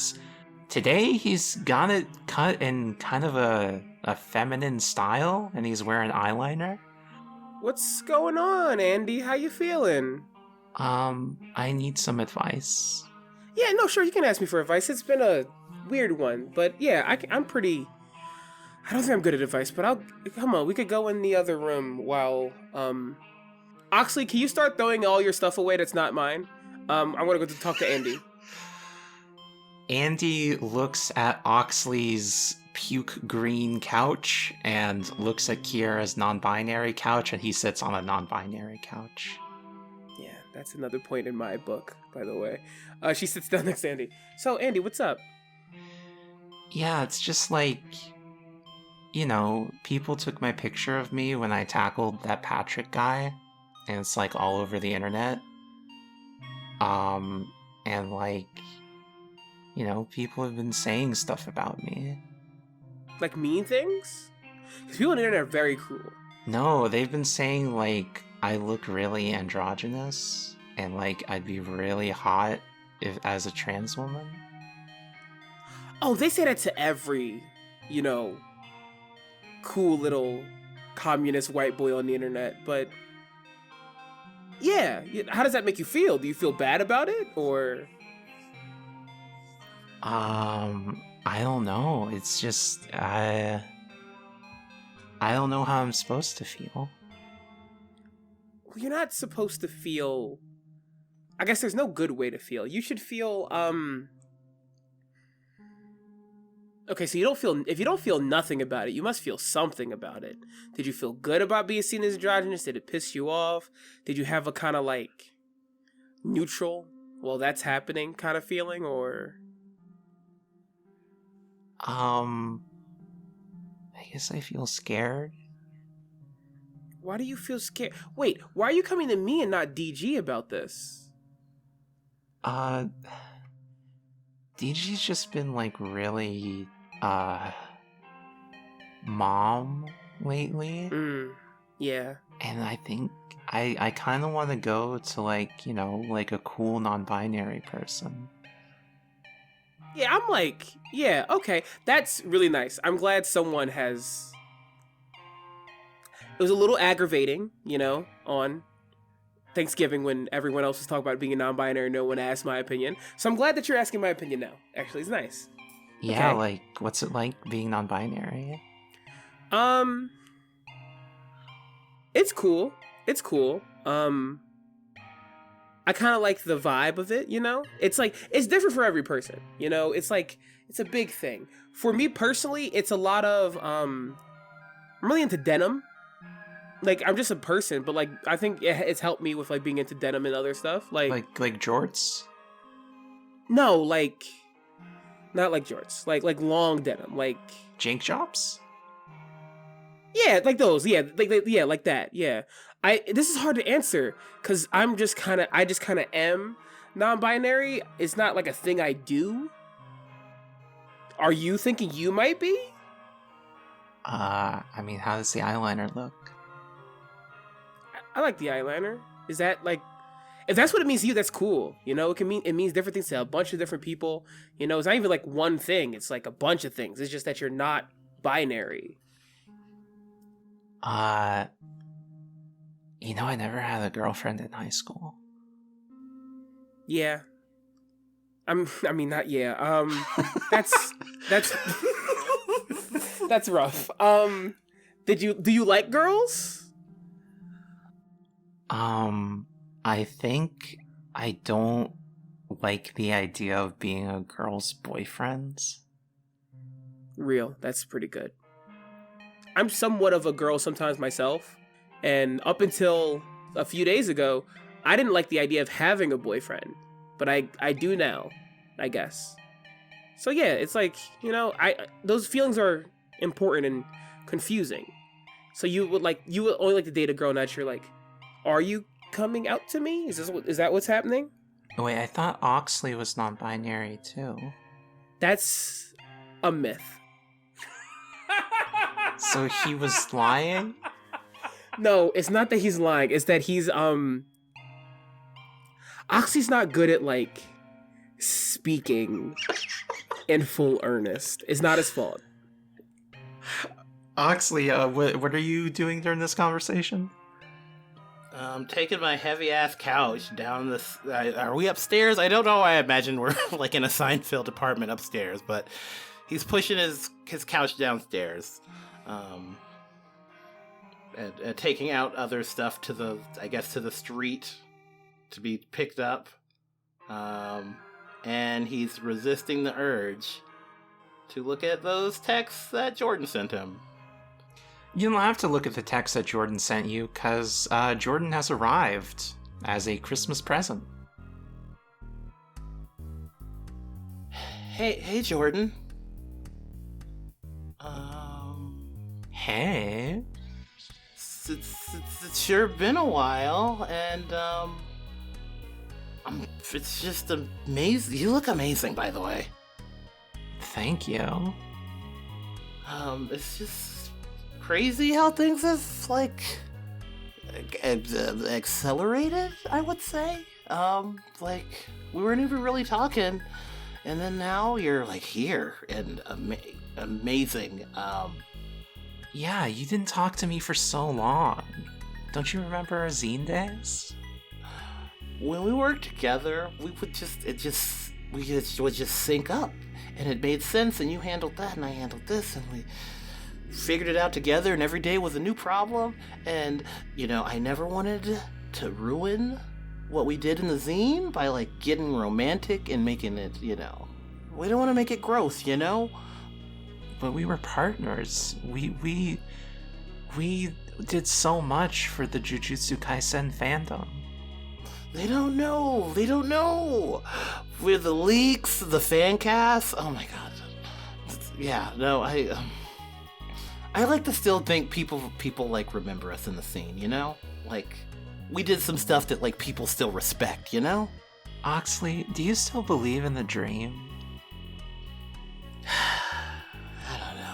today he's got it cut in kind of a feminine style, and he's wearing eyeliner. What's going on, Andy? How you feeling? I need some advice. Yeah, no, sure, you can ask me for advice. It's been a weird one, but yeah, I'm pretty... I don't think I'm good at advice, but come on, we could go in the other room while, Oxley, can you start throwing all your stuff away that's not mine? I'm gonna go to talk to Andy. Andy looks at Oxley's puke green couch and looks at Kierra's non-binary couch, and he sits on a non-binary couch. Yeah, that's another point in my book, by the way. She sits down next to Andy. So, Andy, what's up? Yeah, it's just like, people took my picture of me when I tackled that Patrick guy, and it's like all over the internet. And like, people have been saying stuff about me. Like mean things? Because people on the internet are very cruel. No, they've been saying like I look really androgynous, and like I'd be really hot as a trans woman. Oh, they say that to every, cool little communist white boy on the internet, but yeah, how does that make you feel? Do you feel bad about it, or? I don't know. It's just, I don't know how I'm supposed to feel. Well, you're not supposed to feel... I guess there's no good way to feel. You should feel, Okay, so if you don't feel nothing about it, you must feel something about it. Did you feel good about being seen as androgynous? Did it piss you off? Did you have a kind of like neutral, well, that's happening kind of feeling, or? I guess I feel scared. Why do you feel scared? Wait, why are you coming to me and not DG about this? DG's just been, like, really, mom lately. Yeah. And I think I kind of want to go to, like, you know, like a cool non-binary person. Yeah, I'm like, yeah, okay. That's really nice. I'm glad someone has... It was a little aggravating, you know, on Thanksgiving when everyone else was talking about being a non-binary, no one asked my opinion. So I'm glad that you're asking my opinion now. Actually, it's nice. Yeah, Okay. like, what's it like being non-binary? It's cool. It's cool. I kind of like the vibe of it, you know? It's like, it's different for every person, you know? It's like, it's a big thing. For me personally, it's a lot of, I'm really into denim. Like, I'm just a person, but, like, I think it's helped me with, like, being into denim and other stuff. Like jorts? No, like, not like jorts. Like long denim. Like... Jank jobs? Yeah, like those. Yeah, like that. Yeah. This is hard to answer, because I just kind of am non-binary. It's not, like, a thing I do. Are you thinking you might be? I mean, how does the eyeliner look? I like the eyeliner. Is that, like, if that's what it means to you, that's cool. You know, it means different things to a bunch of different people. You know, it's not even like one thing. It's like a bunch of things. It's just that you're not binary. You know, I never had a girlfriend in high school. Yeah. I mean, not yeah. That's that's rough. Do you like girls? I think I don't like the idea of being a girl's boyfriend. Real. That's pretty good. I'm somewhat of a girl sometimes myself, and up until a few days ago, I didn't like the idea of having a boyfriend, but I do now, I guess. So yeah, it's like, you know, those feelings are important and confusing. So you would only like to date a girl, not sure, like, are you coming out to me? Is that what's happening? Oh, wait, I thought Oxley was non-binary too. That's a myth. So he was lying? No, it's not that he's lying. It's that he's Oxy's not good at, like, speaking in full earnest. It's not his fault. Oxley, what are you doing during this conversation? Taking my heavy-ass couch down this... are we upstairs? I don't know. I imagine we're, like, in a Seinfeld apartment upstairs, but he's pushing his couch downstairs. And taking out other stuff to the street to be picked up. And he's resisting the urge to look at those texts that Jordan sent him. You don't have to look at the text that Jordan sent you, because Jordan has arrived as a Christmas present. Hey, Jordan. Hey. It's sure been a while, and it's just amazing. You look amazing, by the way. Thank you. It's just crazy how things have, like, accelerated, I would say. Like, we weren't even really talking, and then now you're, like, here, and amazing. Yeah, you didn't talk to me for so long. Don't you remember our zine days? When we worked together, we would just sync up, and it made sense, and you handled that, and I handled this, and we figured it out together, and every day was a new problem, and, you know, I never wanted to ruin what we did in the zine by, like, getting romantic and making it, you know, we don't want to make it gross, you know? But we were partners. We did so much for the Jujutsu Kaisen fandom. They don't know. With the leaks, the fan casts. Oh my god. Yeah, no, I like to still think people like remember us in the scene, you know? Like, we did some stuff that like people still respect, you know? Oxley, do you still believe in the dream? I don't know.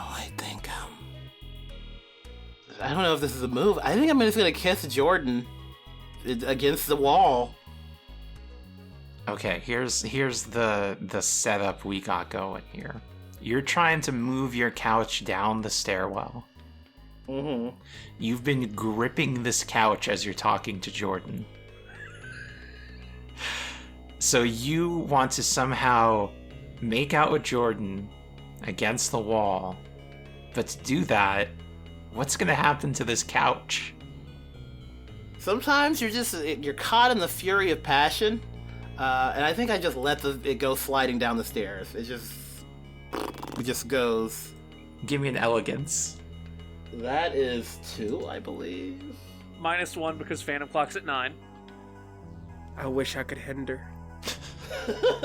I don't know if this is a move. I think I'm just gonna kiss Jordan against the wall. Okay, here's the setup we got going here. You're trying to move your couch down the stairwell. Mm-hmm. You've been gripping this couch as you're talking to Jordan. So you want to somehow make out with Jordan against the wall, but to do that, what's gonna happen to this couch? Sometimes you're caught in the fury of passion, and I think I just let it go sliding down the stairs. It just goes. Give me an elegance. That is 2, I believe. -1 because Phantom Clock's at 9. I wish I could hinder.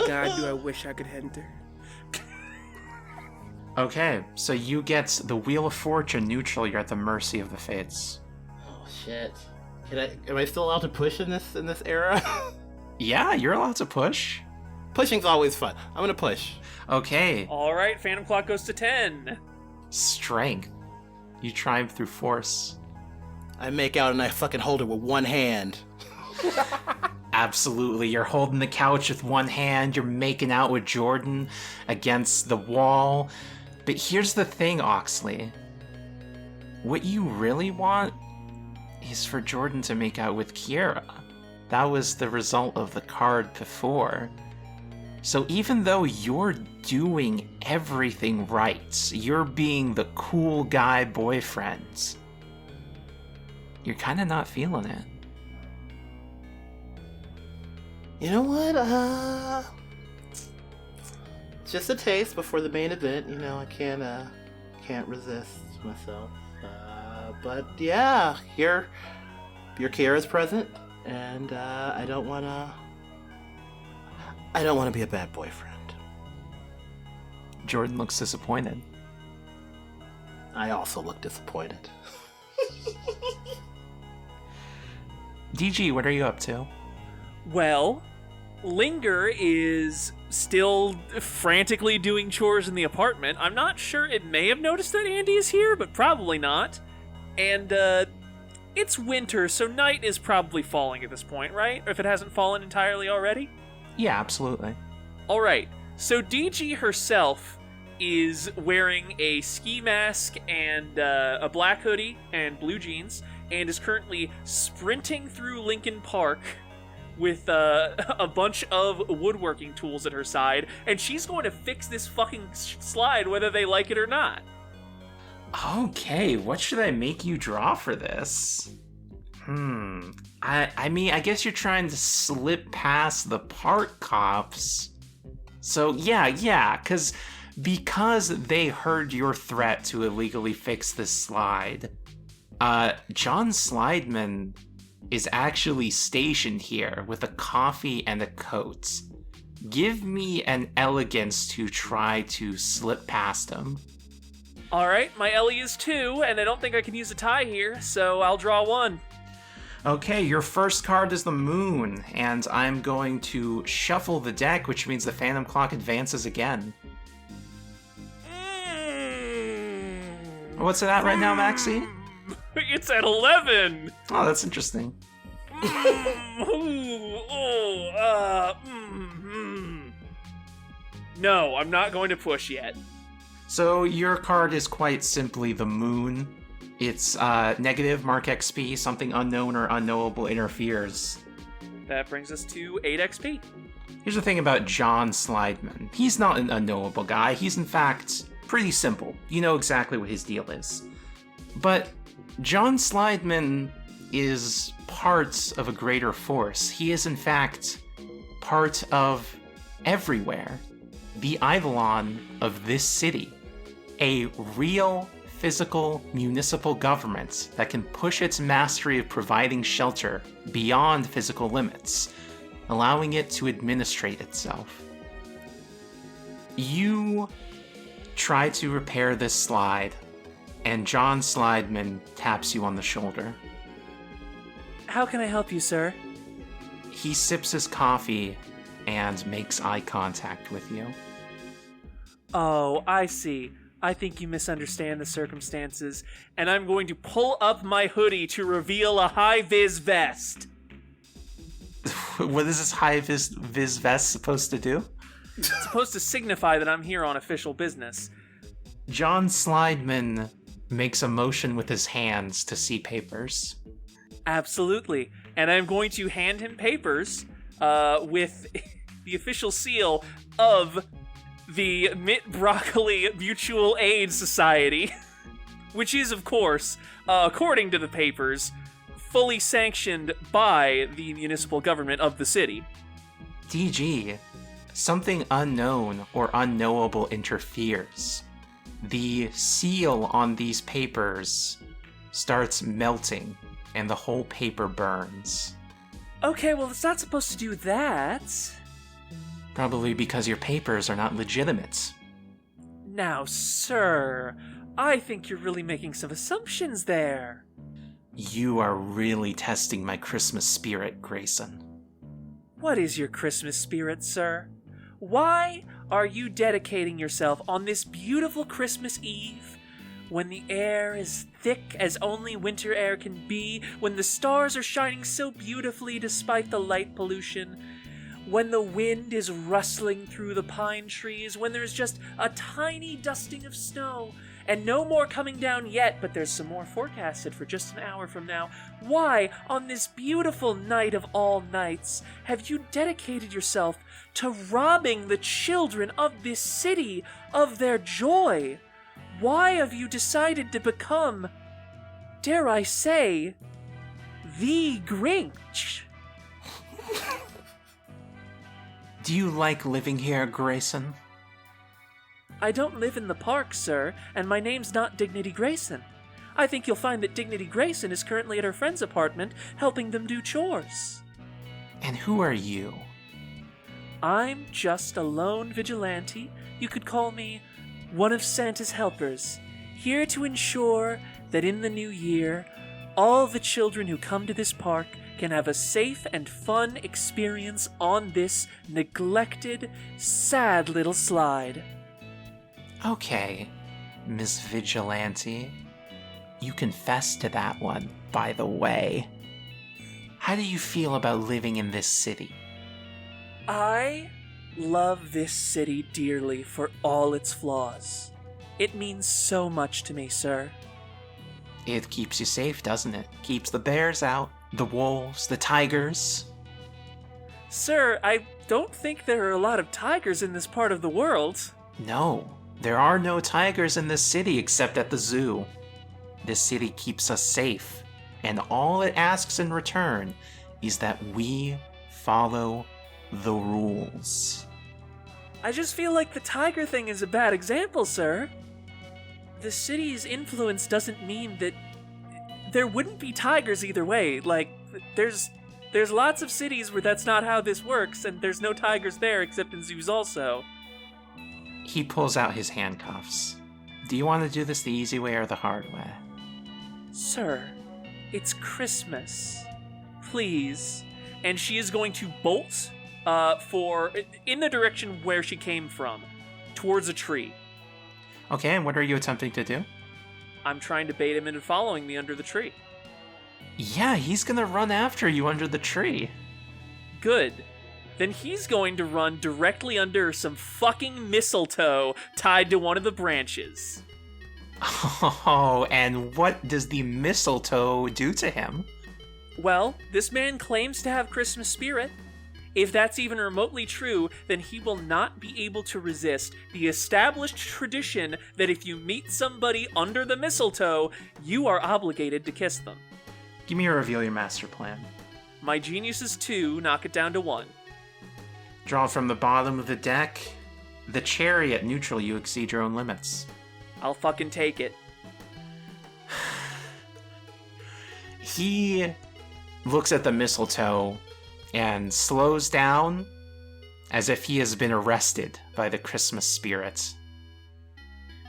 God, do I wish I could hinder. Okay, so you get the Wheel of Fortune neutral. You're at the mercy of the fates. Oh shit! Am I still allowed to push in this era? Yeah, you're allowed to push. Pushing's always fun. I'm gonna push. Okay. All right, Phantom Clock goes to 10. Strength. You triumph through force. I make out and I fucking hold it with one hand. Absolutely. You're holding the couch with one hand. You're making out with Jordan against the wall. But here's the thing, Oxley. What you really want is for Jordan to make out with Kierra. That was the result of the card before. So even though you're doing everything right, you're being the cool guy boyfriend, you're kind of not feeling it. You know what? Just a taste before the main event. You know, I can't resist myself. But yeah, your Kierra's present, and I don't wanna be a bad boyfriend. Jordan looks disappointed. I also look disappointed. DG, what are you up to? Well, Linger is still frantically doing chores in the apartment. I'm not sure, it may have noticed that Andy is here, but probably not. And it's winter, so night is probably falling at this point, right? Or if it hasn't fallen entirely already? Yeah, absolutely. Alright, so DG herself is wearing a ski mask and a black hoodie and blue jeans, and is currently sprinting through Lincoln Park with a bunch of woodworking tools at her side, and she's going to fix this fucking slide whether they like it or not. Okay, what should I make you draw for this? I mean, I guess you're trying to slip past the park cops. So yeah, because they heard your threat to illegally fix this slide, John Slideman is actually stationed here with a coffee and a coat. Give me an elegance to try to slip past him. Alright, my Ellie is 2, and I don't think I can use a tie here, so I'll draw 1. Okay, your first card is the Moon, and I'm going to shuffle the deck, which means the Phantom Clock advances again. What's it at right now, Maxie? It's at 11! Oh, that's interesting. No, I'm not going to push yet. So your card is quite simply the Moon. It's negative, mark XP, something unknown or unknowable interferes. That brings us to 8 XP. Here's the thing about John Slideman. He's not an unknowable guy. He's in fact pretty simple. You know exactly what his deal is. But John Slideman is part of a greater force. He is in fact part of everywhere. The Eidolon of this city. A real physical municipal government that can push its mastery of providing shelter beyond physical limits, allowing it to administrate itself. You try to repair this slide, And John Slideman taps you on the shoulder. How can I help you, sir? He sips his coffee and makes eye contact with you. Oh, I see. I think you misunderstand the circumstances, and I'm going to pull up my hoodie to reveal a high-vis vest. What is this high-vis vest supposed to do? It's supposed to signify that I'm here on official business. John Slideman makes a motion with his hands to see papers. Absolutely. And I'm going to hand him papers with the official seal of the Mitt Broccoli Mutual Aid Society, which is, of course, according to the papers, fully sanctioned by the municipal government of the city. DG, something unknown or unknowable interferes. The seal on these papers starts melting, and the whole paper burns. Okay, well, it's not supposed to do that. Probably because your papers are not legitimate. Now, sir, I think you're really making some assumptions there. You are really testing my Christmas spirit, Grayson. What is your Christmas spirit, sir? Why are you dedicating yourself on this beautiful Christmas Eve, when the air is thick as only winter air can be, when the stars are shining so beautifully despite the light pollution, when the wind is rustling through the pine trees, when there's just a tiny dusting of snow, and no more coming down yet, but there's some more forecasted for just an hour from now? Why, on this beautiful night of all nights, have you dedicated yourself to robbing the children of this city of their joy? Why have you decided to become, dare I say, the Grinch? Do you like living here, Grayson? I don't live in the park, sir, and my name's not Dignity Grayson. I think you'll find that Dignity Grayson is currently at her friend's apartment helping them do chores. And who are you? I'm just a lone vigilante. You could call me one of Santa's helpers, here to ensure that in the new year, all the children who come to this park can have a safe and fun experience on this neglected, sad little slide. Okay, Miss Vigilante. You confessed to that one, by the way. How do you feel about living in this city? I love this city dearly for all its flaws. It means so much to me, sir. It keeps you safe, doesn't it? Keeps the bears out, the wolves, the tigers. Sir, I don't think there are a lot of tigers in this part of the world. No, there are no tigers in this city except at the zoo. This city keeps us safe, and all it asks in return is that we follow the rules. I just feel like the tiger thing is a bad example, sir. The city's influence doesn't mean that there wouldn't be tigers either way. Like, there's lots of cities where that's not how this works, and there's no tigers there except in zoos also. He pulls out his handcuffs. Do you want to do this the easy way or the hard way? Sir, it's Christmas. Please. And she is going to bolt in the direction where she came from, towards a tree. Okay, and what are you attempting to do? I'm trying to bait him into following me under the tree. Yeah, he's gonna run after you under the tree. Good. Then he's going to run directly under some fucking mistletoe tied to one of the branches. Oh, and what does the mistletoe do to him? Well, this man claims to have Christmas spirit. If that's even remotely true, then he will not be able to resist the established tradition that if you meet somebody under the mistletoe, you are obligated to kiss them. Give me a reveal your master plan. My genius is 2, knock it down to 1. Draw from the bottom of the deck. The cherry at neutral, you exceed your own limits. I'll fucking take it. He looks at the mistletoe and slows down as if he has been arrested by the Christmas spirit.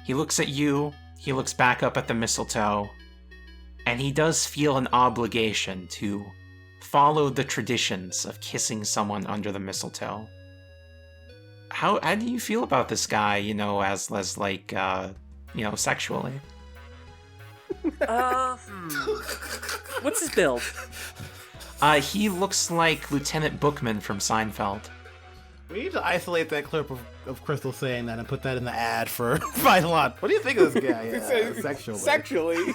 He looks at you He looks back up at the mistletoe, and he does feel an obligation to follow the traditions of kissing someone under the mistletoe. How do you feel about this guy, as like, sexually? What's his build? He looks like Lieutenant Bookman from Seinfeld. We need to isolate that clip of Crystal saying that and put that in the ad for Eidolon. What do you think of this guy? Sexually. Sexually.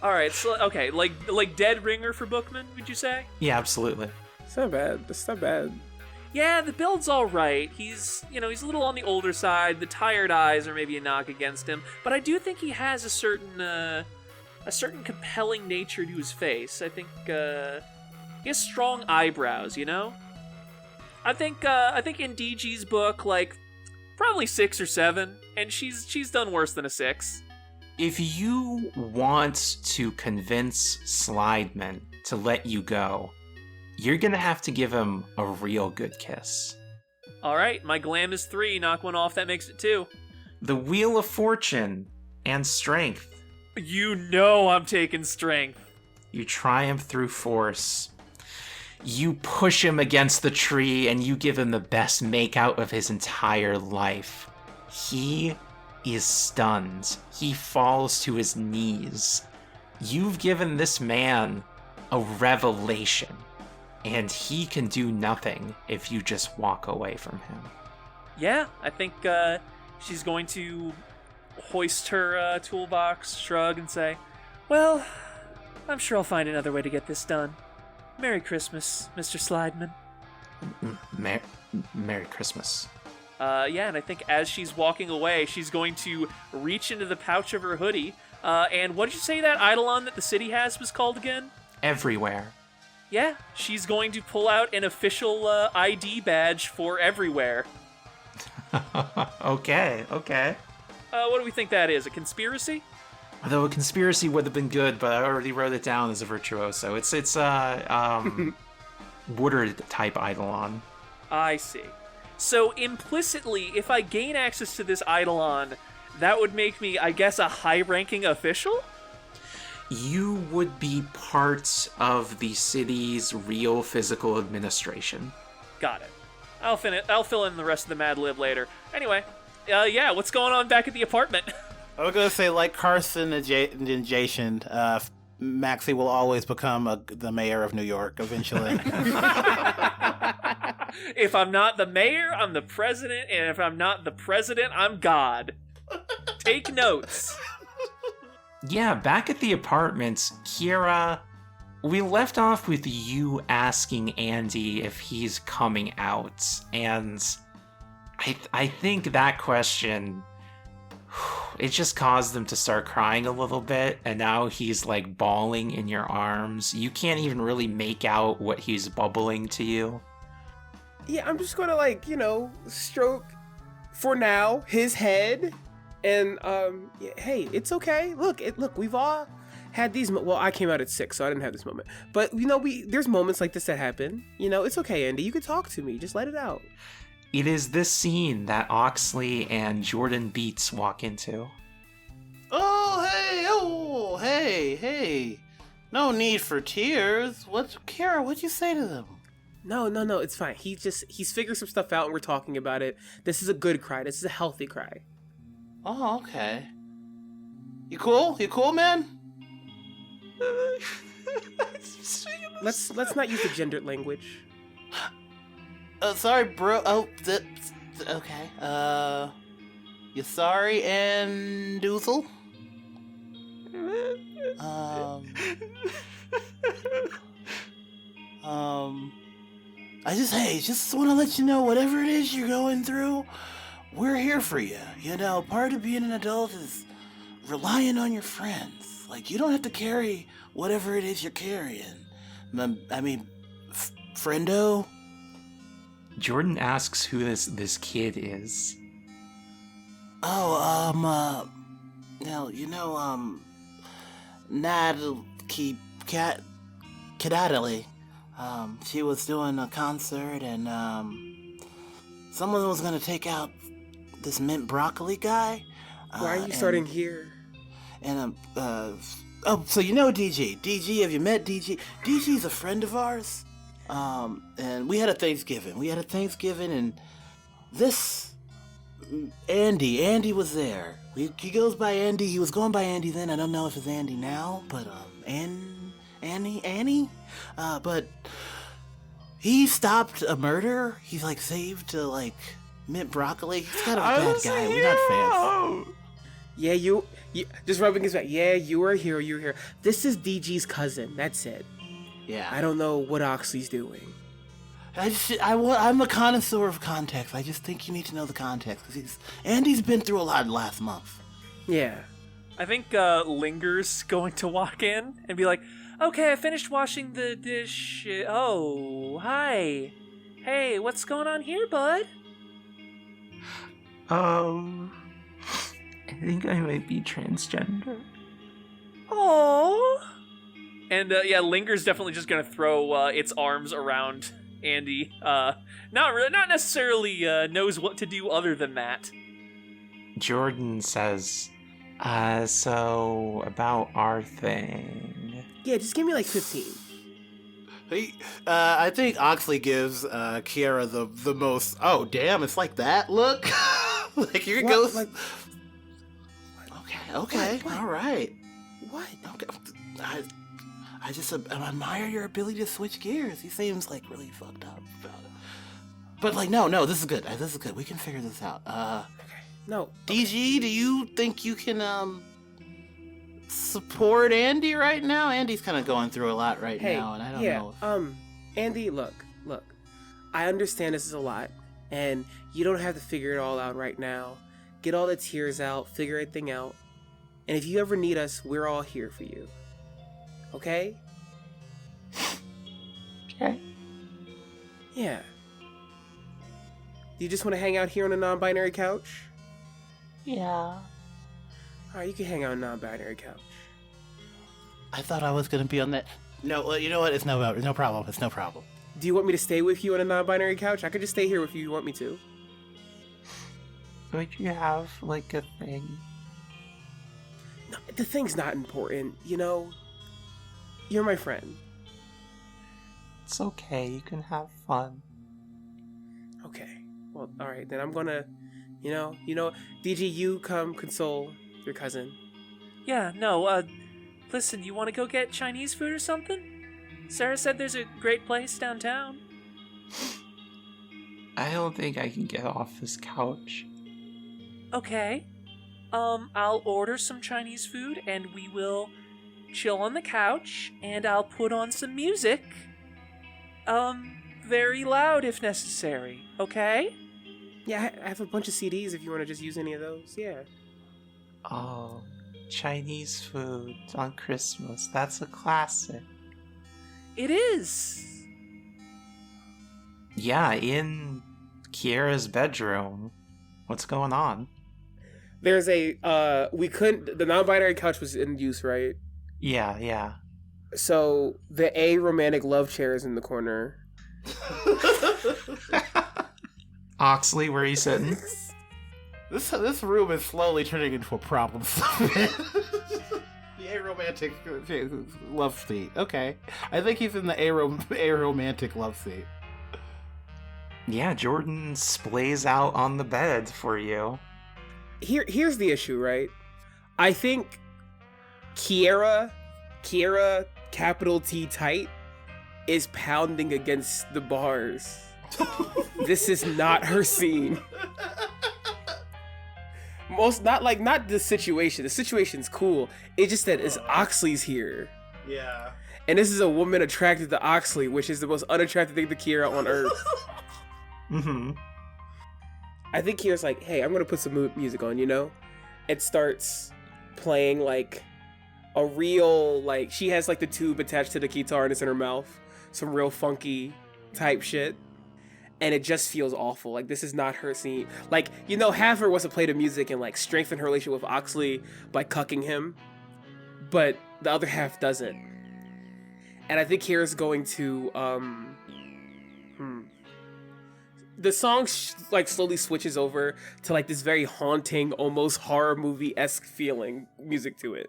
All right, so okay, like dead ringer for Bookman, would you say? Yeah, absolutely. It's not bad. It's not bad. Yeah, the build's all right. He's a little on the older side. The tired eyes are maybe a knock against him, but I do think he has a certain compelling nature to his face. I think he has strong eyebrows. I think in DG's book, like probably 6 or 7, and she's done worse than a 6. If you want to convince Slideman to let you go, you're gonna have to give him a real good kiss. All right, my glam is 3. Knock one off, that makes it 2. The Wheel of Fortune and Strength. I'm taking strength. You triumph through force. You push him against the tree and you give him the best makeout of his entire life. He is stunned. He falls to his knees. You've given this man a revelation, and he can do nothing if you just walk away from him. Yeah, I think she's going to hoist her toolbox, shrug, and say, well, I'm sure I'll find another way to get this done. Merry Christmas, Mr. Slideman. Merry Christmas. Yeah, and I think as she's walking away, she's going to reach into the pouch of her hoodie. And what did you say that Eidolon that the city has was called again? Everywhere. Yeah, she's going to pull out an official ID badge for everywhere. Okay. What do we think that is? A conspiracy? Although a conspiracy would have been good, but I already wrote it down as a virtuoso. It's Woodard type Eidolon. I see. So implicitly, if I gain access to this Eidolon, that would make me, I guess, a high-ranking official? You would be part of the city's real physical administration. Got it. I'll fill in the rest of the Mad Lib later. Anyway, yeah, what's going on back at the apartment? I was gonna say, like Carson and Jason, Maxie will always become the mayor of New York eventually. If I'm not the mayor, I'm the president, and if I'm not the president, I'm God. Take notes. Yeah, back at the apartments, Kierra, we left off with you asking Andy if he's coming out, and I think that question, it just caused him to start crying a little bit, and now he's like bawling in your arms. You can't even really make out what he's bubbling to you. Yeah, I'm just gonna stroke for now his head, and yeah, hey, it's okay. Look, we've all had these. Well, I came out at 6, so I didn't have this moment. But there's moments like this that happen. It's okay, Andy. You can talk to me. Just let it out. It is this scene that Oxley and Jordan Beats walk into. Oh, hey. No need for tears. Kierra, what'd you say to them? No, it's fine. He's figured some stuff out and we're talking about it. This is a good cry. This is a healthy cry. Oh, okay. You cool? You cool, man? Let's not use the gendered language. Sorry, bro. Oh, okay. You sorry, and Doozle? I just want to let you know, whatever it is you're going through, we're here for you. Part of being an adult is relying on your friends. Like, you don't have to carry whatever it is you're carrying. I mean, friendo? Jordan asks who this kid is. Oh, Knightley. She was doing a concert, and someone was gonna take out this mint broccoli guy. Why are you starting here? And so you know DG. DG, have you met DG? DG's a friend of ours. And we had a Thanksgiving. And this Andy was there. He goes by Andy. He was going by Andy then. I don't know if it's Andy now, but Annie. But he stopped a murder. He's like saved mint broccoli. He's kind of a bad guy. We're not fans. Yeah, you just rubbing his back. Yeah, you were a hero. You're here. This is DG's cousin. That's it. Yeah. I don't know what Oxley's doing. I'm a connoisseur of context. I just think you need to know the context because Andy's been through a lot last month. Yeah. I think Linger's going to walk in and be like, "Okay, I finished washing the dish. Oh, hi. Hey, what's going on here, bud?" I think I might be transgender. Oh. And Linger's definitely just gonna throw its arms around Andy. Not necessarily knows what to do other than that. Jordan says, so about our thing. Yeah, just give me like 15. I think Oxley gives Kierra the most. Oh damn! It's like that. Look, like here it goes. Like, okay, what? All right. What? Okay. I just admire your ability to switch gears. He seems like really fucked up about it. But like, no, this is good. This is good. We can figure this out. Okay. No. DG, do you think you can support Andy right now? Andy's kind of going through a lot right now, and I don't know. Andy, look. I understand this is a lot, and you don't have to figure it all out right now. Get all the tears out, figure everything out, and if you ever need us, we're all here for you. Okay? Okay. Yeah. Do you just want to hang out here on a non-binary couch? Yeah. Alright, you can hang out on a non-binary couch. I thought I was gonna be on that. No, you know what? It's no problem. It's no problem. Do you want me to stay with you on a non-binary couch? I could just stay here with you if you want me to. Would you have, like, a thing? No, the thing's not important, you know? You're my friend. It's okay, you can have fun. Okay. Well, alright, then I'm gonna, you know, DG, you come console your cousin. Yeah, no, listen, you want to go get Chinese food or something? Sarah said there's a great place downtown. I don't think I can get off this couch. Okay. I'll order some Chinese food and we will chill on the couch and I'll put on some music. Very loud if necessary, okay? Yeah, I have a bunch of CDs if you want to just use any of those, yeah. Oh, Chinese food on Christmas. That's a classic. It is. Yeah, in Kierra's bedroom. What's going on? There's the non-binary couch was in use, right? Yeah. So the romantic love chair is in the corner. Oxley, where are you sitting? This room is slowly turning into a problem. The aromantic love seat. Okay, I think he's in the aromantic love seat. Yeah, Jordan splays out on the bed for you. Here's the issue, right? I think Kierra, capital T tight, is pounding against the bars. This is not her scene. Not the situation. The situation's cool. It's just that it's Oxley's here. Yeah. And this is a woman attracted to Oxley, which is the most unattractive thing to Kierra on Earth. Mm-hmm. I think Kierra's like, hey, I'm gonna put some music on, you know? It starts playing like a real, like, she has like the tube attached to the guitar and it's in her mouth. Some real funky type shit. And it just feels awful. Like, this is not her scene. Like, you know, half her wants to play the music and like strengthen her relationship with Oxley by cucking him. But the other half doesn't. And I think Kierra's going to, The song like slowly switches over to like this very haunting, almost horror movie-esque feeling music to it.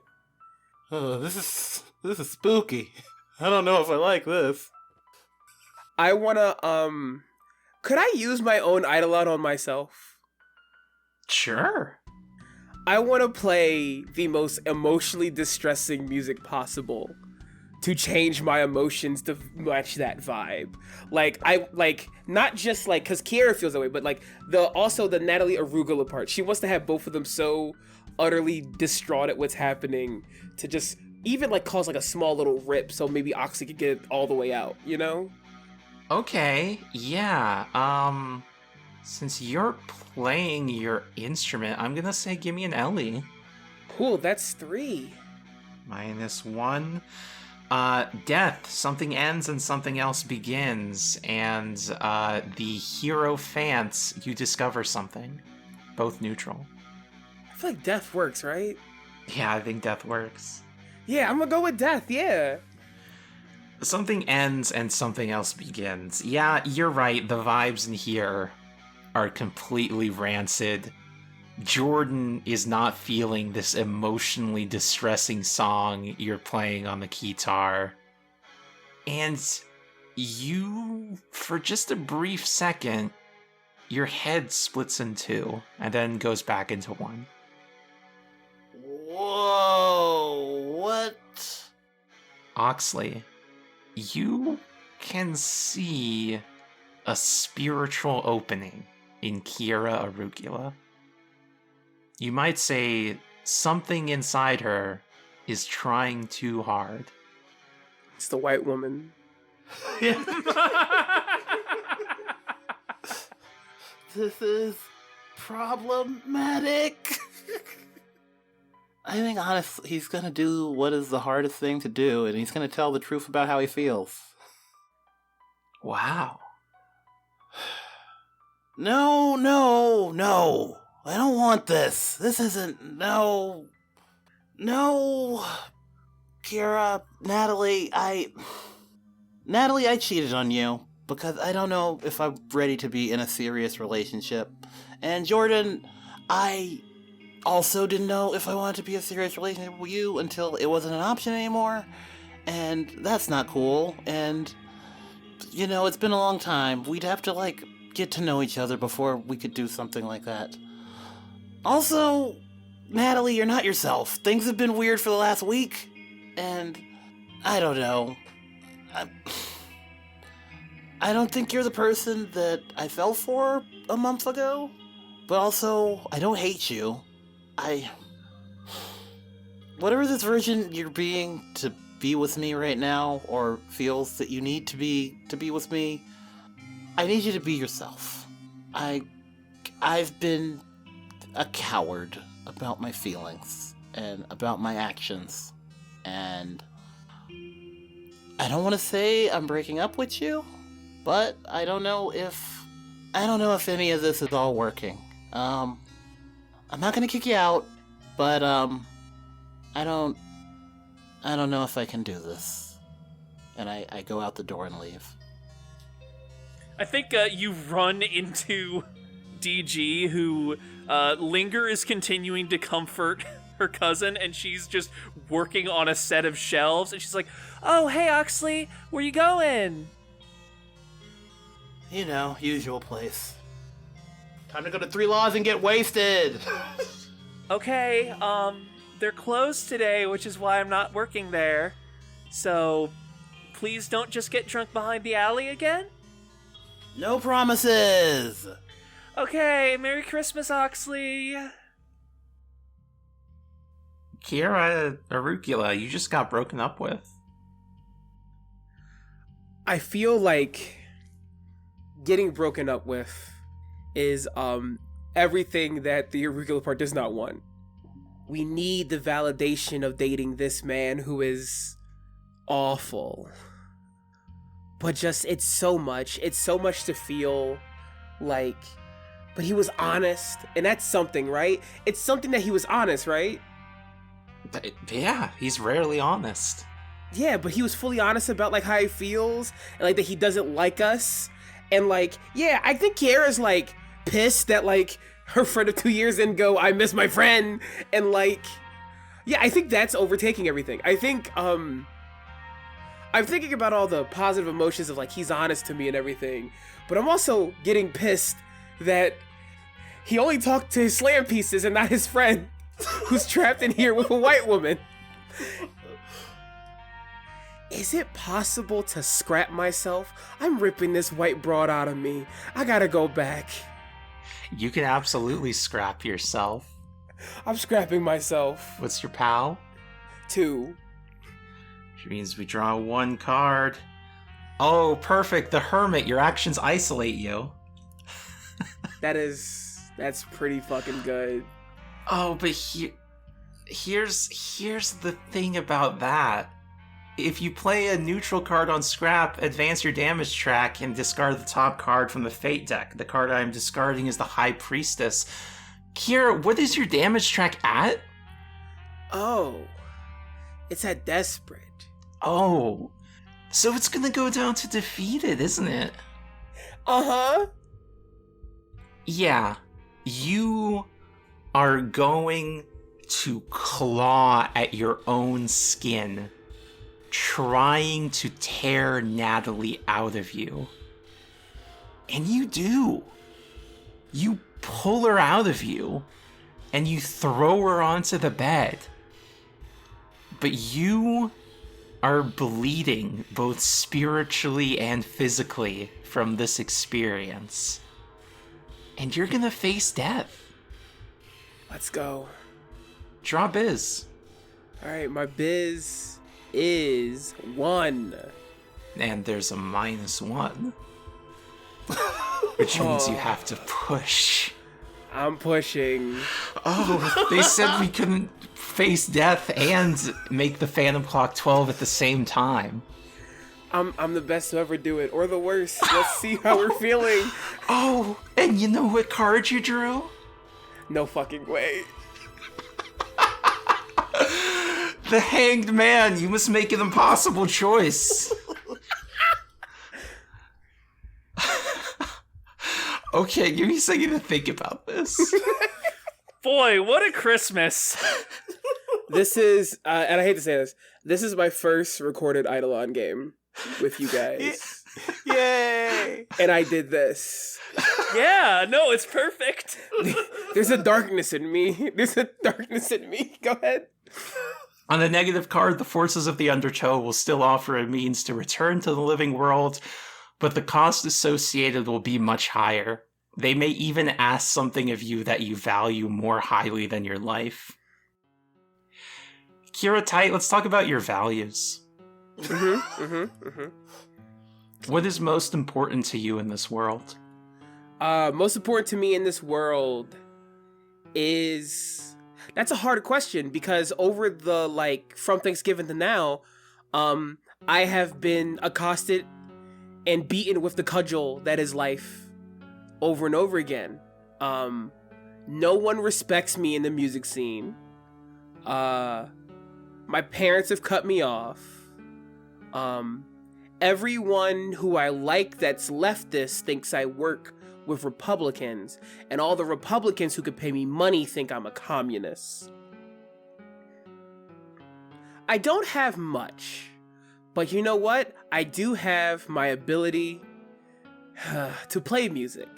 Oh, this is spooky. I don't know if I like this. I wanna could I use my own Eidolon on myself? Sure. I wanna play the most emotionally distressing music possible to change my emotions to match that vibe. Like, I like not just like because Kierra feels that way, but like the Natalie Arugula part. She wants to have both of them so utterly distraught at what's happening to just even like cause like a small little rip so maybe Oxley could get it all the way out, you know? Okay, yeah. Since you're playing your instrument, I'm gonna say give me an Ellie. Cool, that's 3. -1. Death. Something ends and something else begins, and the Hierophants, you discover something. Both neutral. I feel like death works, right? Yeah, I think death works. Yeah, I'm gonna go with death, yeah. Something ends and something else begins. Yeah, you're right, the vibes in here are completely rancid. Jordan is not feeling this emotionally distressing song you're playing on the guitar. And you, for just a brief second, your head splits in 2 and then goes back into 1. Whoa, what? Oxley, you can see a spiritual opening in Kierra Arugula. You might say something inside her is trying too hard. It's the white woman. This is problematic. I think honestly he's gonna do what is the hardest thing to do, and he's gonna tell the truth about how he feels. Wow. No. I don't want this. This isn't... No. Kierra, Natalie, I cheated on you because I don't know if I'm ready to be in a serious relationship. And Jordan, I also didn't know if I wanted to be in a serious relationship with you until it wasn't an option anymore. And that's not cool. And, you know, it's been a long time. We'd have to, like, get to know each other before we could do something like that. Also, Natalie, you're not yourself. Things have been weird for the last week, and I don't know. I don't think you're the person that I fell for a month ago, but also, I don't hate you. Whatever this version you're being to be with me right now, or feels that you need to be with me, I need you to be yourself. I've been a coward about my feelings and about my actions, and I don't want to say I'm breaking up with you, but I don't know if any of this is all working. I'm not gonna kick you out, but I don't know if I can do this. And I go out the door and leave. I think you run into DG, who Linger is continuing to comfort her cousin, and she's just working on a set of shelves, and she's like, "Oh, hey, Oxley, where you going?" You know, usual place. Time to go to 3 Laws and get wasted! Okay, they're closed today, which is why I'm not working there. So, please don't just get drunk behind the alley again? No promises! Okay, Merry Christmas, Oxley! Kierra Arugula, you just got broken up with. I feel like getting broken up with is everything that the Arugula part does not want. We need the validation of dating this man who is awful. But just, it's so much to feel like, but he was honest, and that's something, right? It's something that he was honest, right? Yeah, he's rarely honest. Yeah, but he was fully honest about like how he feels, and like that he doesn't like us, And like, yeah, I think Kierra's like pissed that like her friend of 2 years didn't go, I miss my friend. And like, yeah, I think that's overtaking everything. I think, I'm thinking about all the positive emotions of like, he's honest to me and everything. But I'm also getting pissed that he only talked to his slam pieces and not his friend who's trapped in here with a white woman. Is it possible to scrap myself? I'm ripping this white broad out of me. I gotta go back. You can absolutely scrap yourself. I'm scrapping myself. What's your PAL? 2. Which means we draw 1 card. Oh, perfect. The Hermit. Your actions isolate you. That's pretty fucking good. Oh, but here's the thing about that. If you play a neutral card on scrap, advance your damage track and discard the top card from the Fate deck. The card I'm discarding is the High Priestess. Kierra, what is your damage track at? Oh, it's at Desperate. Oh, so it's gonna go down to Defeated, isn't it? Uh-huh. Yeah, you are going to claw at your own skin, trying to tear Natalie out of you. And you do. You pull her out of you, and you throw her onto the bed. But you are bleeding both spiritually and physically from this experience. And you're gonna face death. Let's go. Draw biz. Alright, my biz is 1. And there's a -1. Which means you have to push. I'm pushing. Oh, they said we couldn't face death and make the Phantom Clock 12 at the same time. I'm the best to ever do it, or the worst. Let's see how we're feeling. Oh, and you know what card you drew? No fucking way. The Hanged Man. You must make an impossible choice. Okay, give me a second to think about this. Boy, what a Christmas. This is, and I hate to say this is my first recorded Eidolon game with you guys. Yay! And I did this. Yeah, no, it's perfect. There's a darkness in me. Go ahead. On the negative card, the forces of the Undertow will still offer a means to return to the living world, but the cost associated will be much higher. They may even ask something of you that you value more highly than your life. Kierra Tight, let's talk about your values. What is most important to you in this world? Most important to me in this world is... That's a hard question, because over the, like, from Thanksgiving to now, I have been accosted and beaten with the cudgel that is life over and over again. No one respects me in the music scene. My parents have cut me off. Everyone who I like that's leftist thinks I work with Republicans, and all the Republicans who could pay me money think I'm a communist. I don't have much, but you know what? I do have my ability to play music.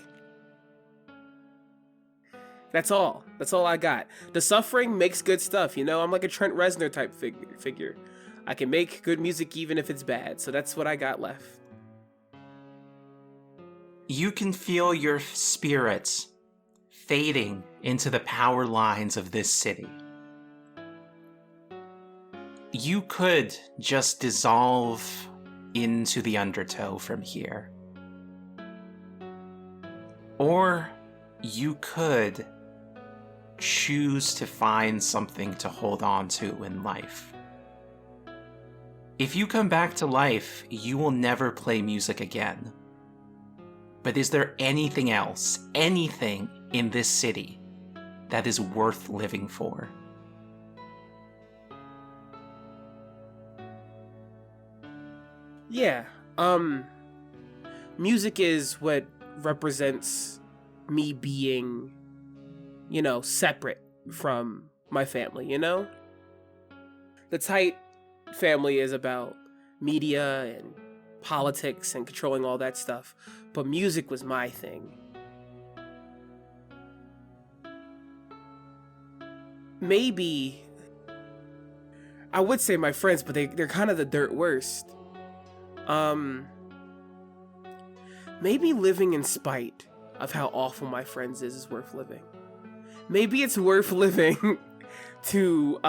That's all. That's all I got. The Suffering makes good stuff, you know? I'm like a Trent Reznor type figure. I can make good music even if it's bad, so that's what I got left. You can feel your spirit fading into the power lines of this city. You could just dissolve into the Undertow from here. Or you could choose to find something to hold on to in life. If you come back to life, you will never play music again. But is there anything else, anything in this city that is worth living for? Yeah, music is what represents me being, separate from my family, The tight family is about media and politics and controlling all that stuff, but music was my thing. Maybe I would say my friends, but they're kind of the dirt worst. Maybe living in spite of how awful my friends is worth living. Maybe it's worth living to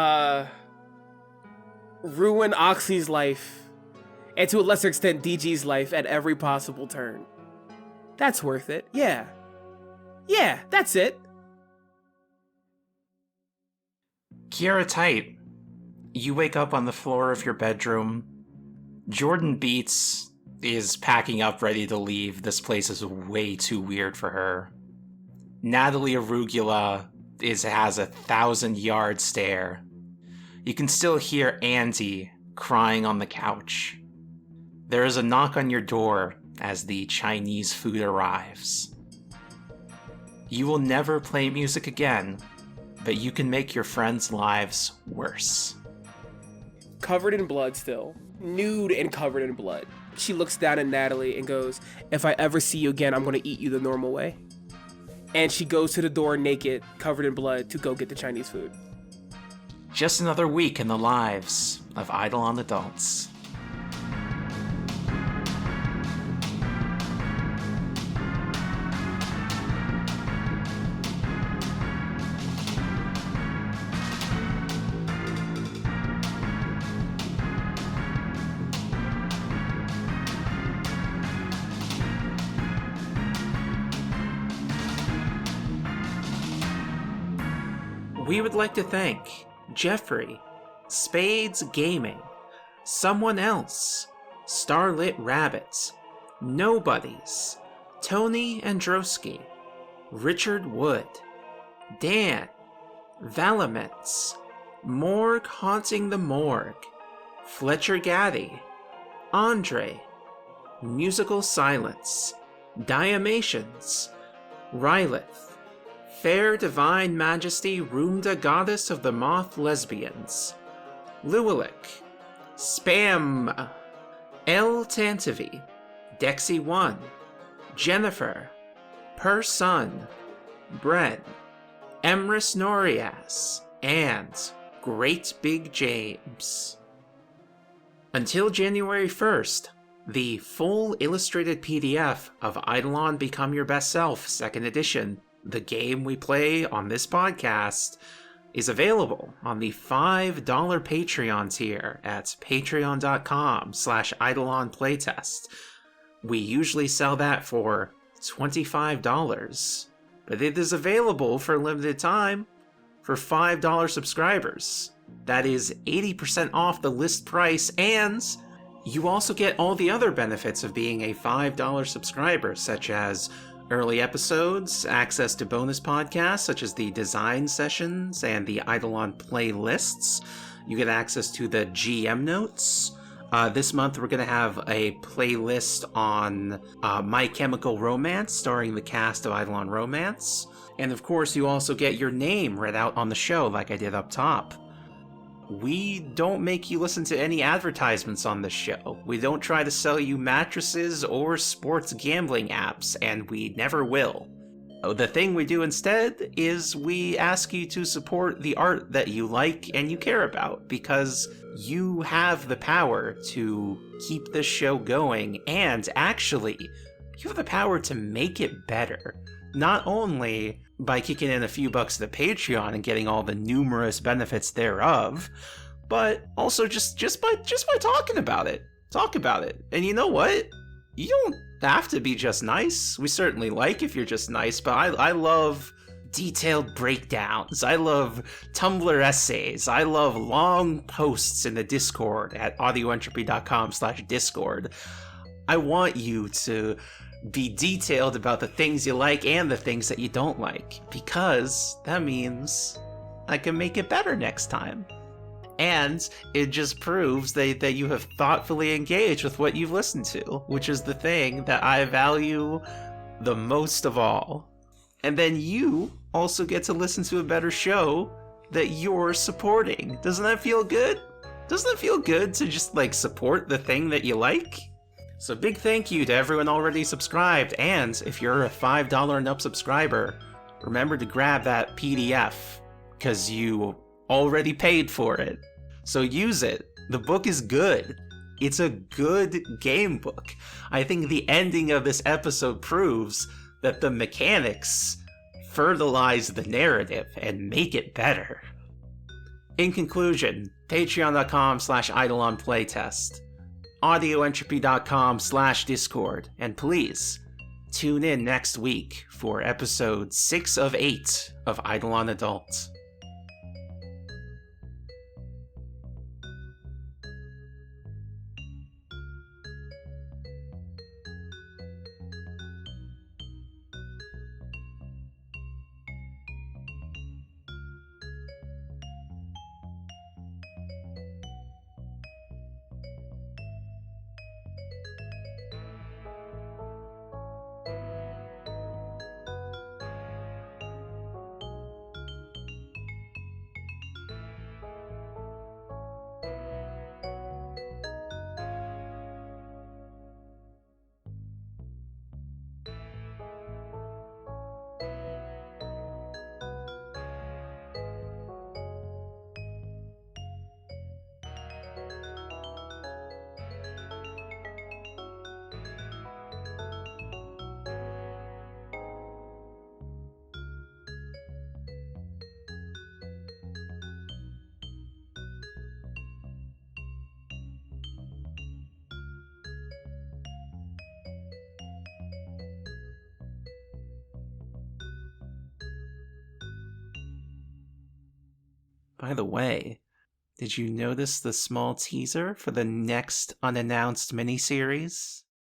ruin Oxley's life, and to a lesser extent DG's life at every possible turn. That's worth it. Yeah, that's it. Kierra Tight, you wake up on the floor of your bedroom. Jordan Beats is packing up, ready to leave. This place is way too weird for her. Natalie Arugula has 1,000-yard stare. You can still hear Andy crying on the couch. There is a knock on your door as the Chinese food arrives. You will never play music again, but you can make your friends' lives worse. Covered in blood still. Nude and covered in blood. She looks down at Natalie and goes, "If I ever see you again, I'm going to eat you the normal way." And she goes to the door naked, covered in blood, to go get the Chinese food. Just another week in the lives of Eidolon adults. We would like to thank Jeffrey, Spades Gaming, Someone Else, Starlit Rabbits, Nobodies, Tony Androsky, Richard Wood, Dan, Valaments, Morgue Haunting the Morgue, Fletcher Gaddy, Andre, Musical Silence, Diamations, Rylith, Fair Divine Majesty Roomda Goddess of the Moth Lesbians, Luwalik, Spam, El Tantavi, Dexy1, Jennifer, Per Sun, Bren, Emrys Norias, and Great Big James. Until January 1st, the full illustrated PDF of Eidolon Become Your Best Self, 2nd edition, the game we play on this podcast, is available on the $5 Patreon tier at patreon.com/EidolonPlaytest. We usually sell that for $25, but it is available for a limited time for $5 subscribers. That is 80% off the list price, and you also get all the other benefits of being a $5 subscriber, such as early episodes, access to bonus podcasts such as the design sessions and the Eidolon playlists. You get access to the GM notes. This month we're going to have a playlist on My Chemical Romance, starring the cast of Eidolon Romance. And of course you also get your name read out on the show like I did up top. We don't make you listen to any advertisements on this show. We don't try to sell you mattresses or sports gambling apps, and we never will. The thing we do instead is we ask you to support the art that you like and you care about, because you have the power to keep this show going, and actually, you have the power to make it better. Not only by kicking in a few bucks to the Patreon and getting all the numerous benefits thereof, but also just by talking about it. Talk about it. And you know what? You don't have to be just nice. We certainly like if you're just nice, but I love detailed breakdowns. I love Tumblr essays. I love long posts in the Discord at audioentropy.com/Discord. I want you to be detailed about the things you like and the things that you don't like, because that means I can make it better next time. And it just proves that you have thoughtfully engaged with what you've listened to, which is the thing that I value the most of all. And then you also get to listen to a better show that you're supporting. Doesn't that feel good? Doesn't it feel good to just, like, support the thing that you like? So big thank you to everyone already subscribed, and if you're a $5 and up subscriber, remember to grab that PDF, because you already paid for it. So use it. The book is good. It's a good game book. I think the ending of this episode proves that the mechanics fertilize the narrative and make it better. In conclusion, patreon.com/Eidolon playtest, audioentropy.com/Discord, and please tune in next week for episode 6 of 8 of Eidolon Adult. By the way, did you notice the small teaser for the next unannounced miniseries?